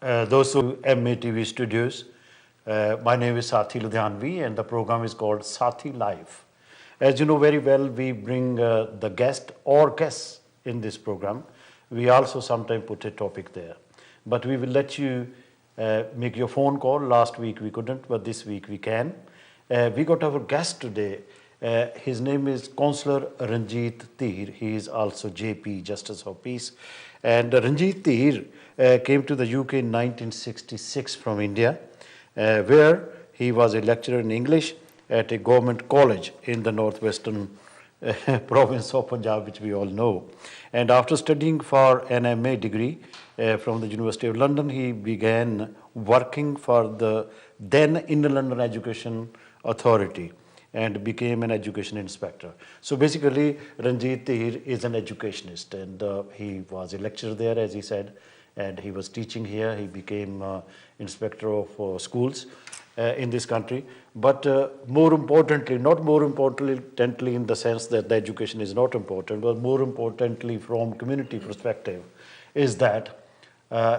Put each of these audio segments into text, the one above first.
Those who MATV studios. My name is Sathi Ludhianvi and the program is called Sathi Live. As you know very well, we bring the guest or guests in this program. We also sometimes put a topic there. But we will let you make your phone call. Last week we couldn't, but this week we can. We got our guest today. His name is Cllr Ranjit Dheer. He is also JP, Justice of Peace. And Ranjit Dheer came to the UK in 1966 from India, where he was a lecturer in English at a government college in the northwestern province of Punjab, which we all know. And after studying for an MA degree from the University of London, he began working for the then Inner London Education Authority and became an education inspector. So basically, Ranjit Dheer is an educationist, and he was a lecturer there, as he said, and he was teaching here. He became inspector of schools in this country. But more importantly, not more importantly in the sense that the education is not important, but more importantly from community perspective, is that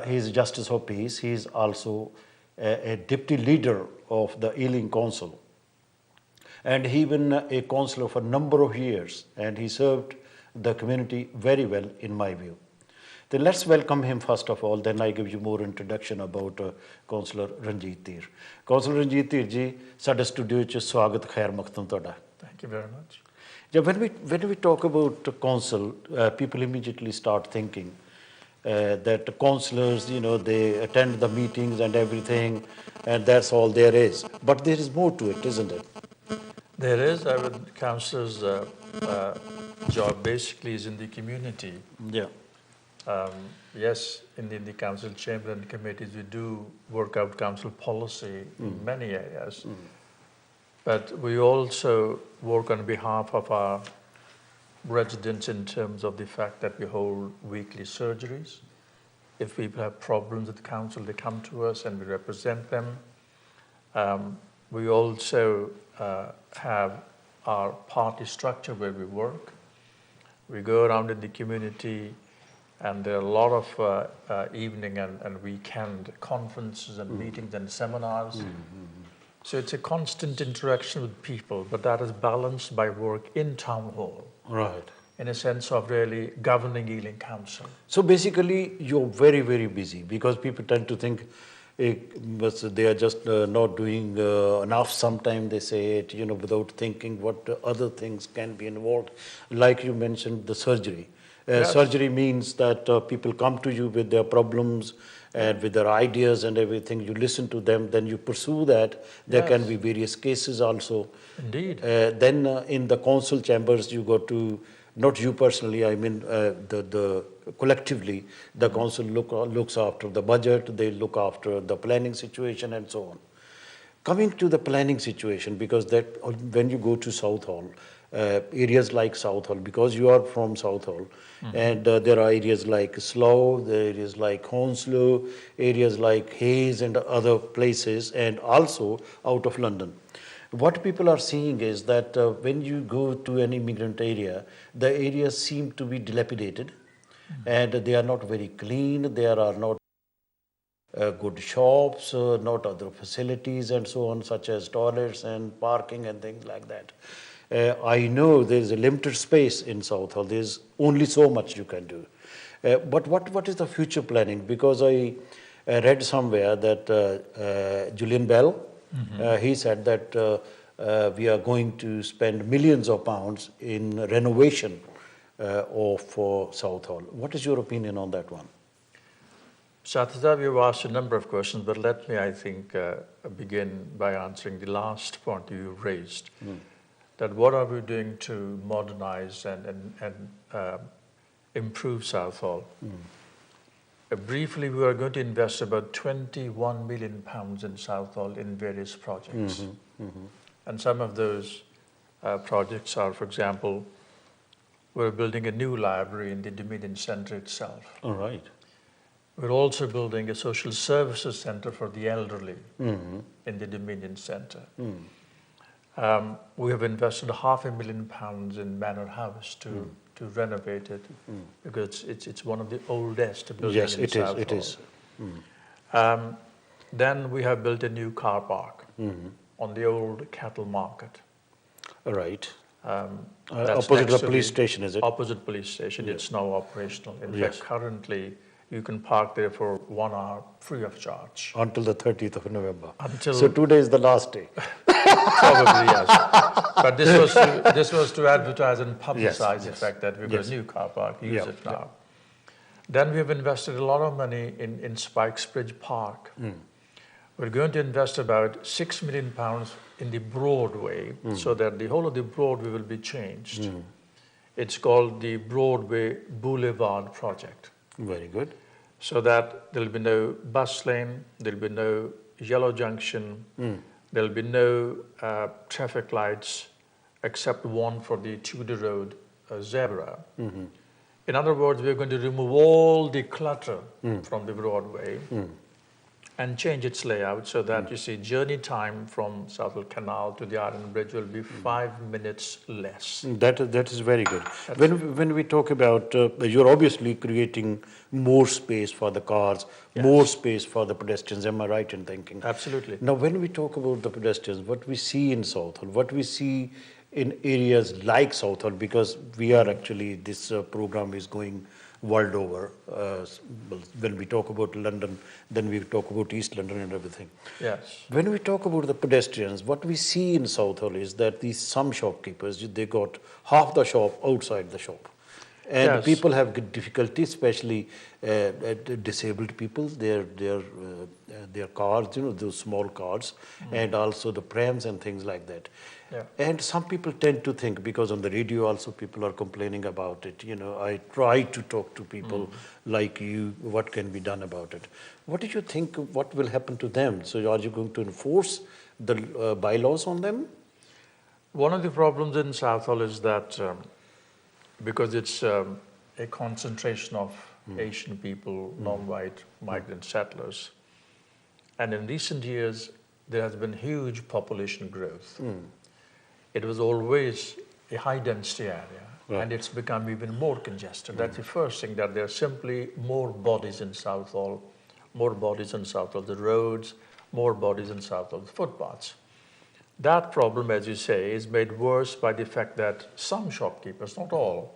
he is Justice of Peace. He is also a deputy leader of the Ealing Council. And he been a councillor for a number of years, and he served the community very well, in my view. Then let's welcome him first of all, then I give you more introduction about Cllr Ranjit Dheer. Cllr Ranjit Dheer ji, ਸਾਡੇ studio ਵਿੱਚ ਸਵਾਗਤ ਖੈਰ ਮਕਦਮ ਤੁਹਾਡਾ. Thank you very much. When we talk about council, people immediately start thinking that councillors, they attend the meetings and everything, and that's all there is. But there is more to it, isn't it? There is. Councillors' job basically is in the community. Yeah. Yes, in the council chamber and committees, we do work out council policy in many areas. But we also work on behalf of our residents in terms of the fact that we hold weekly surgeries. If people have problems with the council, they come to us and we represent them. We also have our party structure where we work. We go around in the community, and there are a lot of evening and weekend conferences and meetings and seminars. So it's a constant interaction with people, but that is balanced by work in town hall. Right. In a sense of really governing Ealing Council. So basically, you're very, very busy, because people tend to think they are just not doing enough. Sometimes they say it, without thinking what other things can be involved. Like you mentioned, the surgery. Yes. Surgery means that people come to you with their problems and with their ideas and everything. You listen to them, then you pursue that. There can be various cases also. Indeed. Then in the council chambers, you go to, not you personally, I mean the collectively, the council looks after the budget, they look after the planning situation and so on. Coming to the planning situation, because that when you go to Southall, areas like Southall, because you are from Southall, and there are areas like Slough, there are areas like Hounslow, areas like Hayes and other places, and also out of London. What people are seeing is that when you go to an immigrant area, the areas seem to be dilapidated, and they are not very clean, there are not good shops, not other facilities and so on, such as toilets and parking and things like that. I know there is a limited space in Southall. There is only so much you can do. But what is the future planning? Because I read somewhere that Julian Bell, he said that we are going to spend millions of pounds in renovation of Southall. What is your opinion on that one? Sathi, you've asked a number of questions, but let me, I think, begin by answering the last point you raised. That what are we doing to modernize and improve Southall? Briefly, we are going to invest about £21 million in Southall in various projects. And some of those projects are, for example, we're building a new library in the Dominion Centre itself. All right. We're also building a social services centre for the elderly in the Dominion Centre. We have invested £500,000 in Manor House to renovate it because it's one of the oldest buildings in Southall. It is. Then we have built a new car park on the old cattle market. Right. That's Opposite next the to police station, is it? Opposite police station. Yes. It's now operational. In Yes. fact, currently you can park there for 1 hour free of charge. Until the 30th of November. Until So today is the last day. probably yes. But this was to advertise and publicize the yes. fact that we've got Yes. a new car park. Use Yeah, it now. Then we've invested a lot of money in Spikes Bridge Park. We're going to invest about £6 million in the Broadway so that the whole of the Broadway will be changed. It's called the Broadway Boulevard Project. Very good. So that there'll be no bus lane, there'll be no yellow junction, there'll be no traffic lights except one for the Tudor Road zebra. In other words, we're going to remove all the clutter from the Broadway and change its layout so that you see journey time from Southwell Canal to the Iron Bridge will be 5 minutes less. That is very good. When we talk about, you're obviously creating more space for the cars, more space for the pedestrians. Am I right in thinking? Absolutely. Now, when we talk about the pedestrians, what we see in Southall, what we see in areas like Southall, because we are actually, this program is going world over. When we talk about London, then we talk about East London and everything. Yes. When we talk about the pedestrians, what we see in Southall is that some shopkeepers, they got half the shop outside the shop. And people have difficulty, especially disabled people, their cars, those small cars, and also the prams and things like that. Yeah. And some people tend to think, because on the radio also people are complaining about it, I try to talk to people like you, what can be done about it? What do you think, what will happen to them? So are you going to enforce the bylaws on them? One of the problems in Southall is that because it's a concentration of Asian people, non-white migrant settlers, and in recent years there has been huge population growth. It was always a high-density area, and it's become even more congested. That's the first thing, that there are simply more bodies in Southall, more bodies in Southall, the roads, more bodies in Southall, the footpaths. That problem, as you say, is made worse by the fact that some shopkeepers, not all,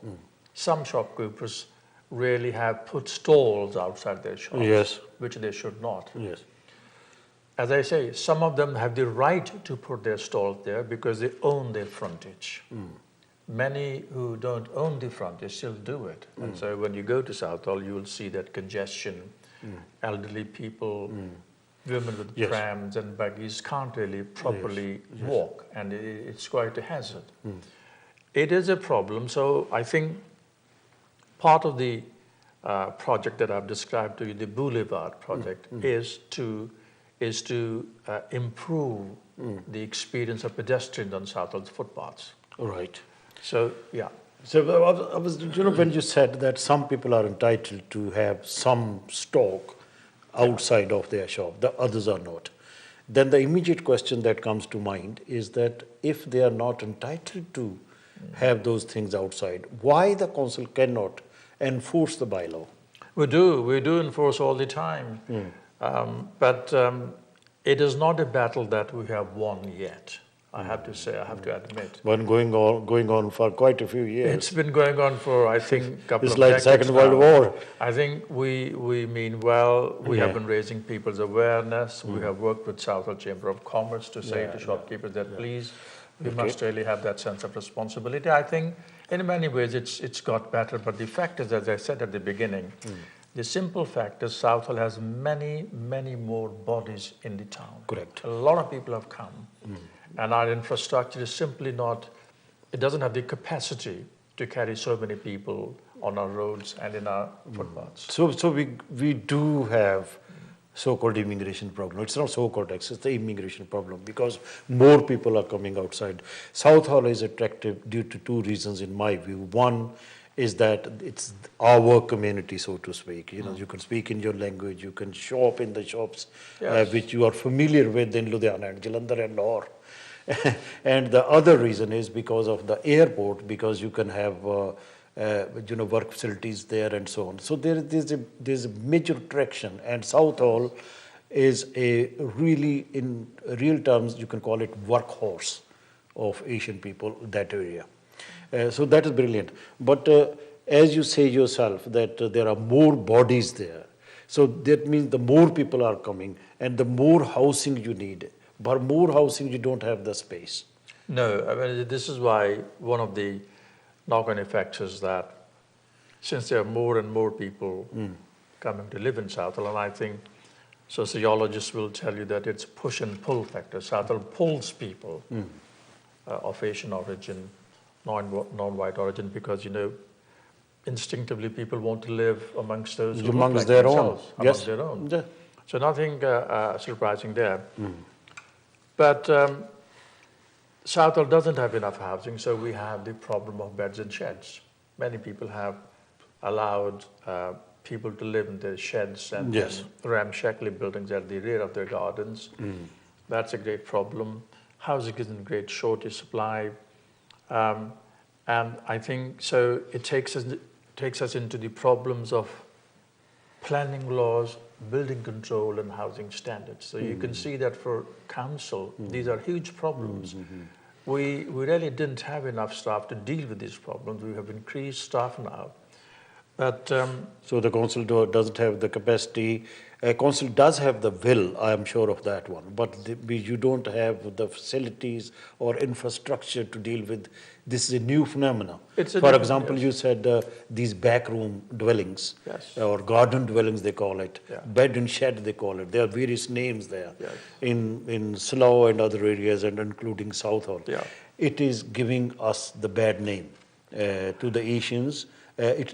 some shopkeepers really have put stalls outside their shops, which they should not. Yes. As I say, some of them have the right to put their stalls there because they own their frontage. Many who don't own the frontage still do it. And so when you go to Southall, you will see that congestion, elderly people, women with prams and buggies can't really properly walk, and it's quite a hazard. It is a problem. So I think part of the project that I've described to you, the Boulevard project, is to improve the experience of pedestrians on Southall's footpaths. Right. So, yeah. So I was, when you said that some people are entitled to have some stock outside of their shop, the others are not, then the immediate question that comes to mind is that if they are not entitled to have those things outside, why the council cannot enforce the bylaw? We do enforce all the time. But it is not a battle that we have won yet. I have to say, I have to admit. Been going on for quite a few years. It's been going on for, I think, a couple of decades. It's like Second World War. I think we mean well. We have been raising people's awareness. We have worked with Southall Chamber of Commerce to say to shopkeepers that please, we must really have that sense of responsibility. I think in many ways it's got better, but the fact is, as I said at the beginning, the simple fact is Southall has many, many more bodies in the town. Correct. A lot of people have come. And our infrastructure is simply not, it doesn't have the capacity to carry so many people on our roads and in our footpaths. So we do have so-called immigration problem. It's not so-called access, it's the immigration problem, because more people are coming outside. Southall is attractive due to two reasons in my view. One is that it's our community, so to speak. You can speak in your language, you can shop in the shops which you are familiar with in Ludhiana and Jalandhar and Lahore. And the other reason is because of the airport, because you can have work facilities there and so on. So there's a major attraction, and Southall is a really, in real terms, you can call it workhorse of Asian people, that area. So that is brilliant. But as you say yourself, that there are more bodies there. So that means the more people are coming and the more housing you need. But more housing, you don't have the space. No, I mean, this is why one of the knock-on effects is that since there are more and more people coming to live in Southall, and I think sociologists will tell you that it's push and pull factor. Southall pulls people of Asian origin, non-white origin, because, you know, instinctively people want to live amongst those who look like their themselves, own. amongst Yes. their own. Yeah. So nothing surprising there. But Southall doesn't have enough housing, so we have the problem of beds and sheds. Many people have allowed people to live in their sheds and Yes. ramshackly buildings at the rear of their gardens. That's a great problem. Housing is in great shortage supply. And I think so it takes us into the problems of planning laws, building control, and housing standards. So you can see that for council, these are huge problems. We really didn't have enough staff to deal with these problems. We have increased staff now. But So the council doesn't have the capacity. Council does have the will, I am sure of that one, but you don't have the facilities or infrastructure to deal with. This is a new phenomenon. For example, you said these backroom dwellings, Yes. or garden dwellings they call it, Yeah. bed and shed they call it. There are various names there Yes. in Slough and other areas, and including Southall. Yeah. It is giving us the bad name to the Asians.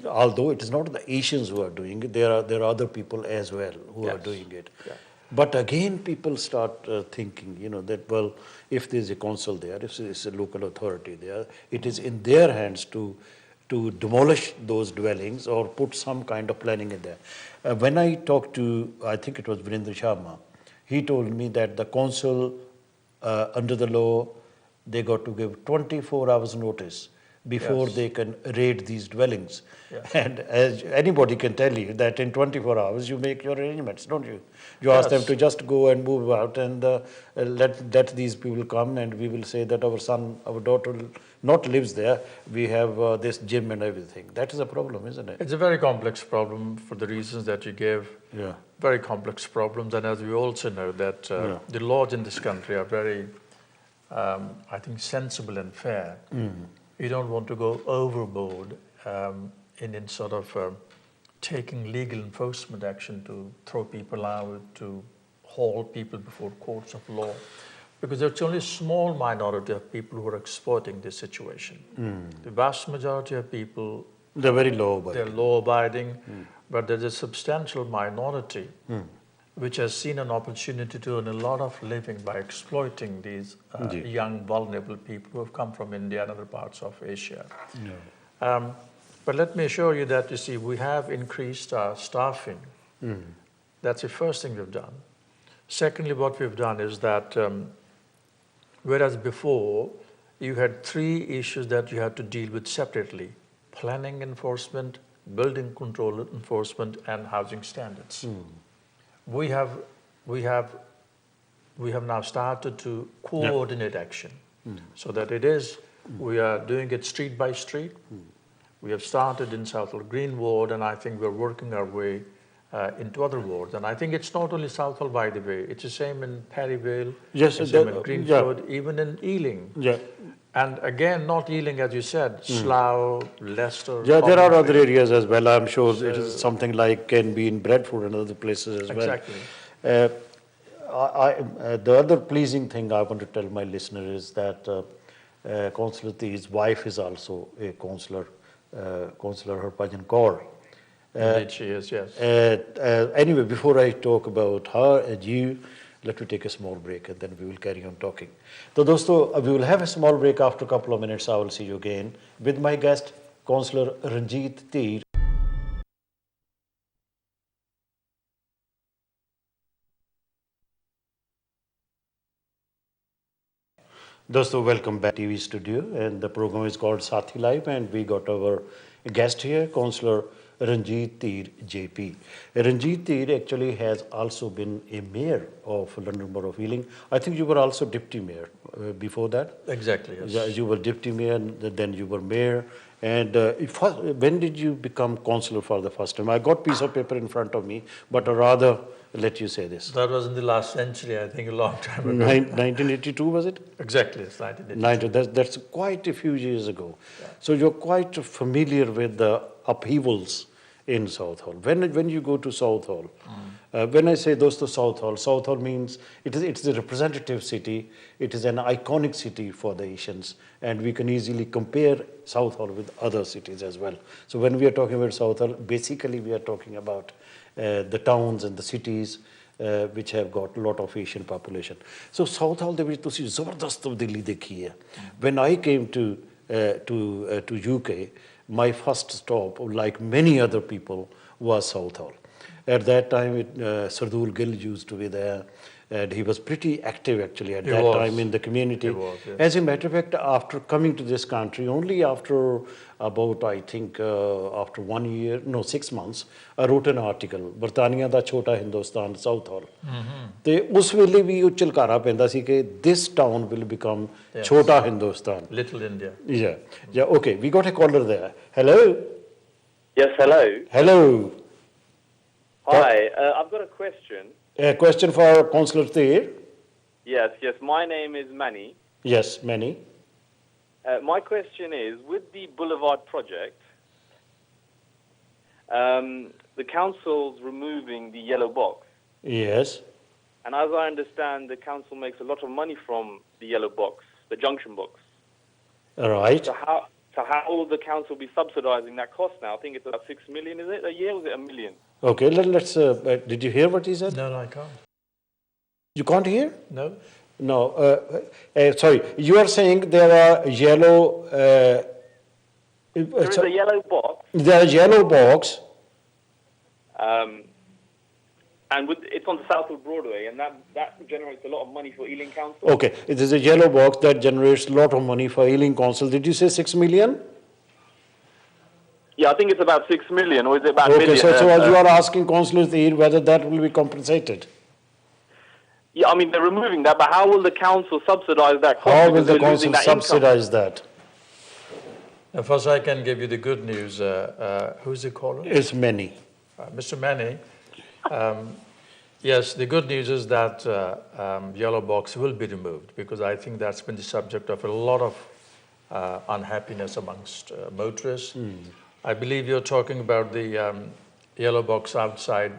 Although it is not the Asians who are doing it, there are other people as well who are Yes. doing it. Yeah. But again, people start thinking, you know, that, well, if there's a council there, if there's a local authority there, it is in their hands to demolish those dwellings or put some kind of planning in there. When I talked to, I think it was Virendra Sharma, he told me that the council, under the law, they got to give 24 hours notice before Yes. they can raid these dwellings. Yeah. And as anybody can tell you that in 24 hours you make your arrangements, don't you? You ask them Yes. to just go and move out and let these people come, and we will say that our son, our daughter not lives there. We have this gym and everything. That is a problem, isn't it? It's a very complex problem for the reasons that you gave. Yeah. Very complex problems, and as we also know that Yeah. the laws in this country are very, I think, sensible and fair. You don't want to go overboard in sort of taking legal enforcement action to throw people out, to haul people before courts of law, because there's only a small minority of people who are exploiting this situation. The vast majority of people, They're very low, but they're law-abiding, but there's a substantial minority which has seen an opportunity to earn a lot of living by exploiting these Indeed. young, vulnerable people who have come from India and other parts of Asia. Yeah. But let me assure you that, you see, we have increased our staffing. That's the first thing we've done. Secondly, what we've done is that whereas before you had three issues that you had to deal with separately: planning enforcement, building control enforcement, and housing standards. We have now started to coordinate action so that it is, we are doing it street by street. We have started in Southall Green Ward, and I think we're working our way into other wards. And I think it's not only Southall, by the way, it's the same in Perryvale, Yes, it's the same in Greenford, even in Ealing. Yeah. And again, not Ealing, as you said, Slough, Leicester. Yeah, there are Coventry. other areas as well. I'm sure it is something like can be in Bradford and other places as Exactly. well. The other pleasing thing I want to tell my listener is that Councillor Thee's wife is also a councillor, Councillor Harpajan Kaur. Indeed, she is, yes. Anyway, before I talk about her and you, let me take a small break and then we will carry on talking. So, dosto, we will have a small break. After a couple of minutes, I will see you again with my guest, Cllr Ranjit Dheer. Dosto, welcome back to TV studio, and the program is called Sathi Live, and we got our guest here, Cllr Ranjit Dheer JP. Ranjit Dheer actually has also been a mayor of London Borough of Ealing. I think you were also deputy mayor before that. Exactly, yes. Yeah, you were deputy mayor, and then you were mayor. And when did you become councillor for the first time? I got piece of paper in front of me, but I'd rather let you say this. That was in the last century, I think, a long time ago. 1982 was it? Exactly, it's 1982. That's quite a few years ago. Yeah. So you're quite familiar with the upheavals in Southall. When you go to Southall, when I say those to Southall means it's a representative city. It is an iconic city for the Asians, and we can easily compare Southall with other cities as well. So when we are talking about Southall, basically we are talking about the towns and the cities which have got a lot of Asian population. So Southall ਦੇ ਵਿੱਚ ਤੁਸੀਂ ਜ਼ਬਰਦਸਤ ਤਬਦੀਲੀ ਦੇਖੀ ਹੈ. When I came to UK, my first stop, like many other people, was Southall. At that time, Sardul Gill used to be there, and he was pretty active actually at that time in the community. He was, yes. As a matter of fact, after coming to this country, only after about, I think, after 1 year, no, 6 months, I wrote an article, Britania da Chota Hindustan, Southall. ਤੇ ਉਸ ਵੇਲੇ ਵੀ ਉਹ ਝਲਕਾਰਾ ਪੈਂਦਾ ਸੀ ਕਿ this town will become Chota Hindustan. Little India. Yeah, okay, we got a caller there. Hello? Yes, hello. Hello. Hi, I've got a question. A question for Councillor Dheer. Yes, my name is Manny. Yes, Manny. My question is, with the Boulevard project, the council's removing the yellow box. Yes. And as I understand, the council makes a lot of money from the yellow box, the junction box. Right. So how will the council be subsidizing that cost now? I think it's about 6 million, is it? A year, or is it 1 million? Okay, let's, did you hear what he said? No, I can't. You can't hear? No. No, sorry, you are saying there are yellow... There is a yellow box. There is yellow box. And it's on the Southwood Broadway, and that generates a lot of money for Ealing Council. Okay, it is a yellow box that generates a lot of money for Ealing Council. Did you say 6 million? Yeah, I think it's about 6 million, or is it about million? Okay, so as you are asking Councillor Dheer whether that will be compensated. Yeah, I mean, they're removing that, but how will the council subsidize that cost? How will the council subsidize that? First, I can give you the good news. Who's the caller? It's Manny. Mr. Manny. Yes, the good news is that yellow box will be removed, because I think that's been the subject of a lot of unhappiness amongst motorists. I believe you're talking about the yellow box outside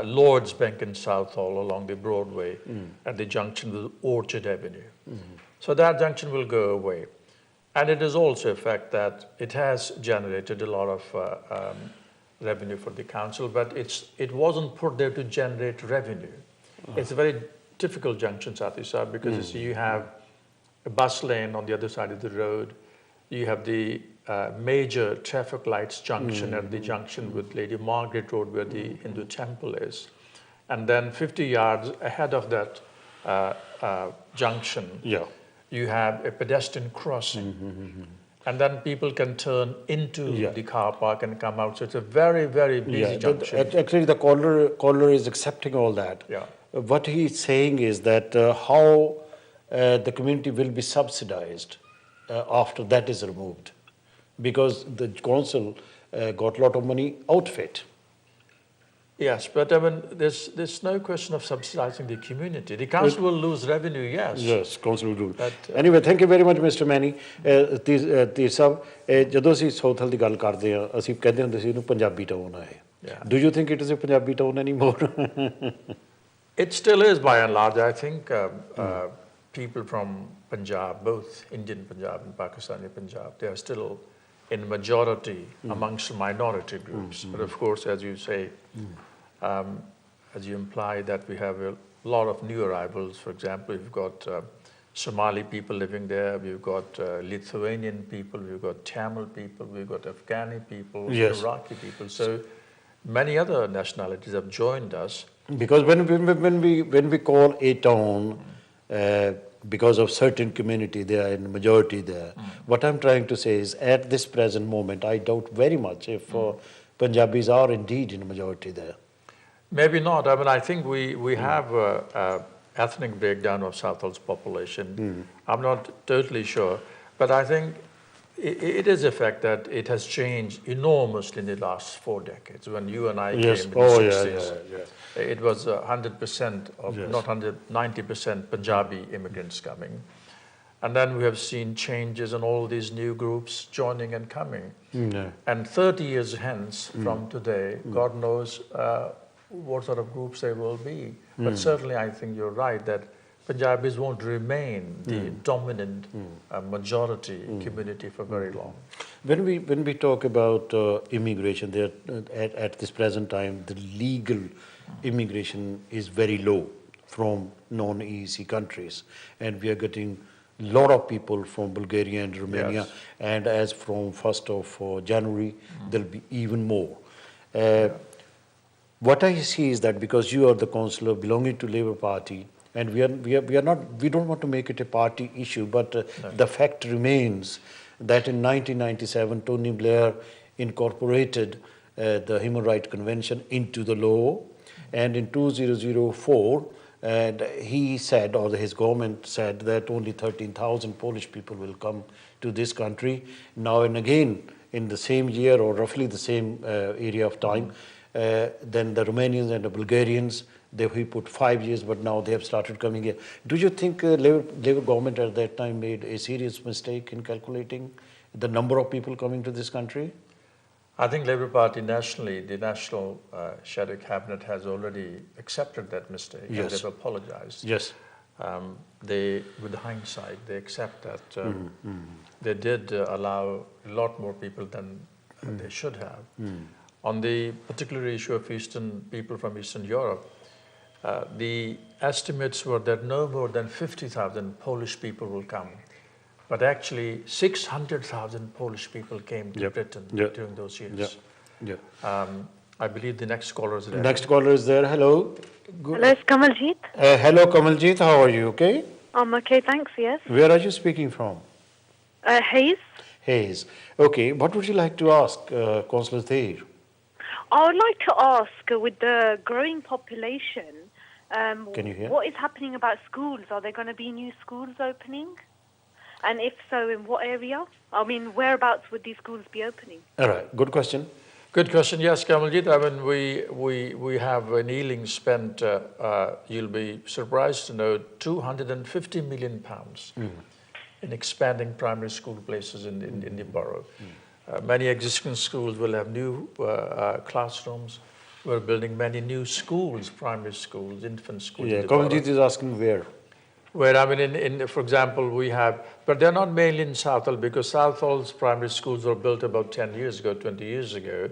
Lord's Bank in Southall along the Broadway at the junction with Orchard Avenue. So that junction will go away. And it is also a fact that it has generated a lot of revenue for the council, but it wasn't put there to generate revenue. It's a very difficult junction, Sathi sir, because you see, you have a bus lane on the other side of the road. You have the major traffic lights junction at the junction with Lady Margaret Road, where the Hindu temple is. And then 50 yards ahead of that junction, you have a pedestrian crossing. And then people can turn into the car park and come out. So it's a very, very busy junction. Actually, the caller is accepting all that. What he's saying is that how the community will be subsidized after that is removed, because the council got a lot of money out of it. Yes, but I mean, there's no question of subsidizing the community. The council will lose revenue, yes. Yes, council will do. But, anyway, thank you very much, Mr. Manny. Dheer Sahab, ਜਦੋਂ ਅਸੀਂ Southall ਦੀ ਗੱਲ ਕਰਦੇ ਹਾਂ, ਅਸੀਂ ਕਹਿੰਦੇ ਹੁੰਦੇ ਸੀ ਇਹਨੂੰ Punjabi town ਹੈ. Do you think it is a Punjabi town anymore? It still is, by and large. I think people from Punjab, both Indian Punjab and Pakistani Punjab, they are still in majority amongst minority groups. But of course, as you say, as you imply, that we have a lot of new arrivals. For example, we've got Somali people living there, we've got Lithuanian people, we've got Tamil people, we've got Afghani people, Iraqi people. So many other nationalities have joined us. Because when we call a town, because of certain community, they are in majority there. What I'm trying to say is, at this present moment, I doubt very much if Punjabis are indeed in a majority there. Maybe not. I mean, I think we have a ethnic breakdown of Southall's population. I'm not totally sure, but I think it is a fact that it has changed enormously in the last 4 decades. When you and I Yes. came in the Oh, yeah, 60s, it was 100% of, not 90% Punjabi immigrants coming. And then we have seen changes in all these new groups joining and coming. And 30 years hence from today, God knows what sort of groups there will be. But certainly I think you're right that Punjabis won't remain the dominant majority community for very long. When we talk about immigration, there at this present time, the legal immigration is very low from non-EEC countries, and we are getting a lot of people from Bulgaria and Romania, and as from 1st of January, there'll be even more. What I see is that because you are the councillor belonging to Labour Party, and we don't want to make it a party issue, but the fact remains that in 1997, Tony Blair incorporated the Human Rights Convention into the law, and in 2004, and he said, or his government said, that only 13,000 Polish people will come to this country. Now and again, in the same year or roughly the same area of time, then the Romanians and the Bulgarians, he put 5 years, but now they have started coming here. Do you think Labour government at that time made a serious mistake in calculating the number of people coming to this country? I think Labour Party nationally, the National Shadow Cabinet has already accepted that mistake and they've apologized. Yes. With hindsight, they accept that they did allow a lot more people than they should have. On the particular issue of people from Eastern Europe, the estimates were that no more than 50,000 Polish people will come. But actually, 600,000 Polish people came to Britain during those years. I believe the next caller is there. Next caller is there. Hello. Hello, it's Kamaljeet. Hello, Kamaljeet. How are you? Okay? I'm okay, thanks, yes. Where are you speaking from? Hayes. Hayes. Okay. What would you like to ask Councillor Dheer? I would like to ask, with the growing population, Can you hear? What is happening about schools? Are there going to be new schools opening? And if so, in what area? I mean, whereabouts would these schools be opening? All right. Good question. Good question. Yes, Kamaljeet. I mean, we have in Ealing spent, you'll be surprised to know, £250 million in expanding primary school places in the borough. Many existing schools will have new classrooms. We're building many new schools, primary schools, infant schools. Yeah, Kamaljeet is asking where. Where, I mean, for example, we have, but they're not mainly in Southall because Southall's primary schools were built about 10 years ago, 20 years ago.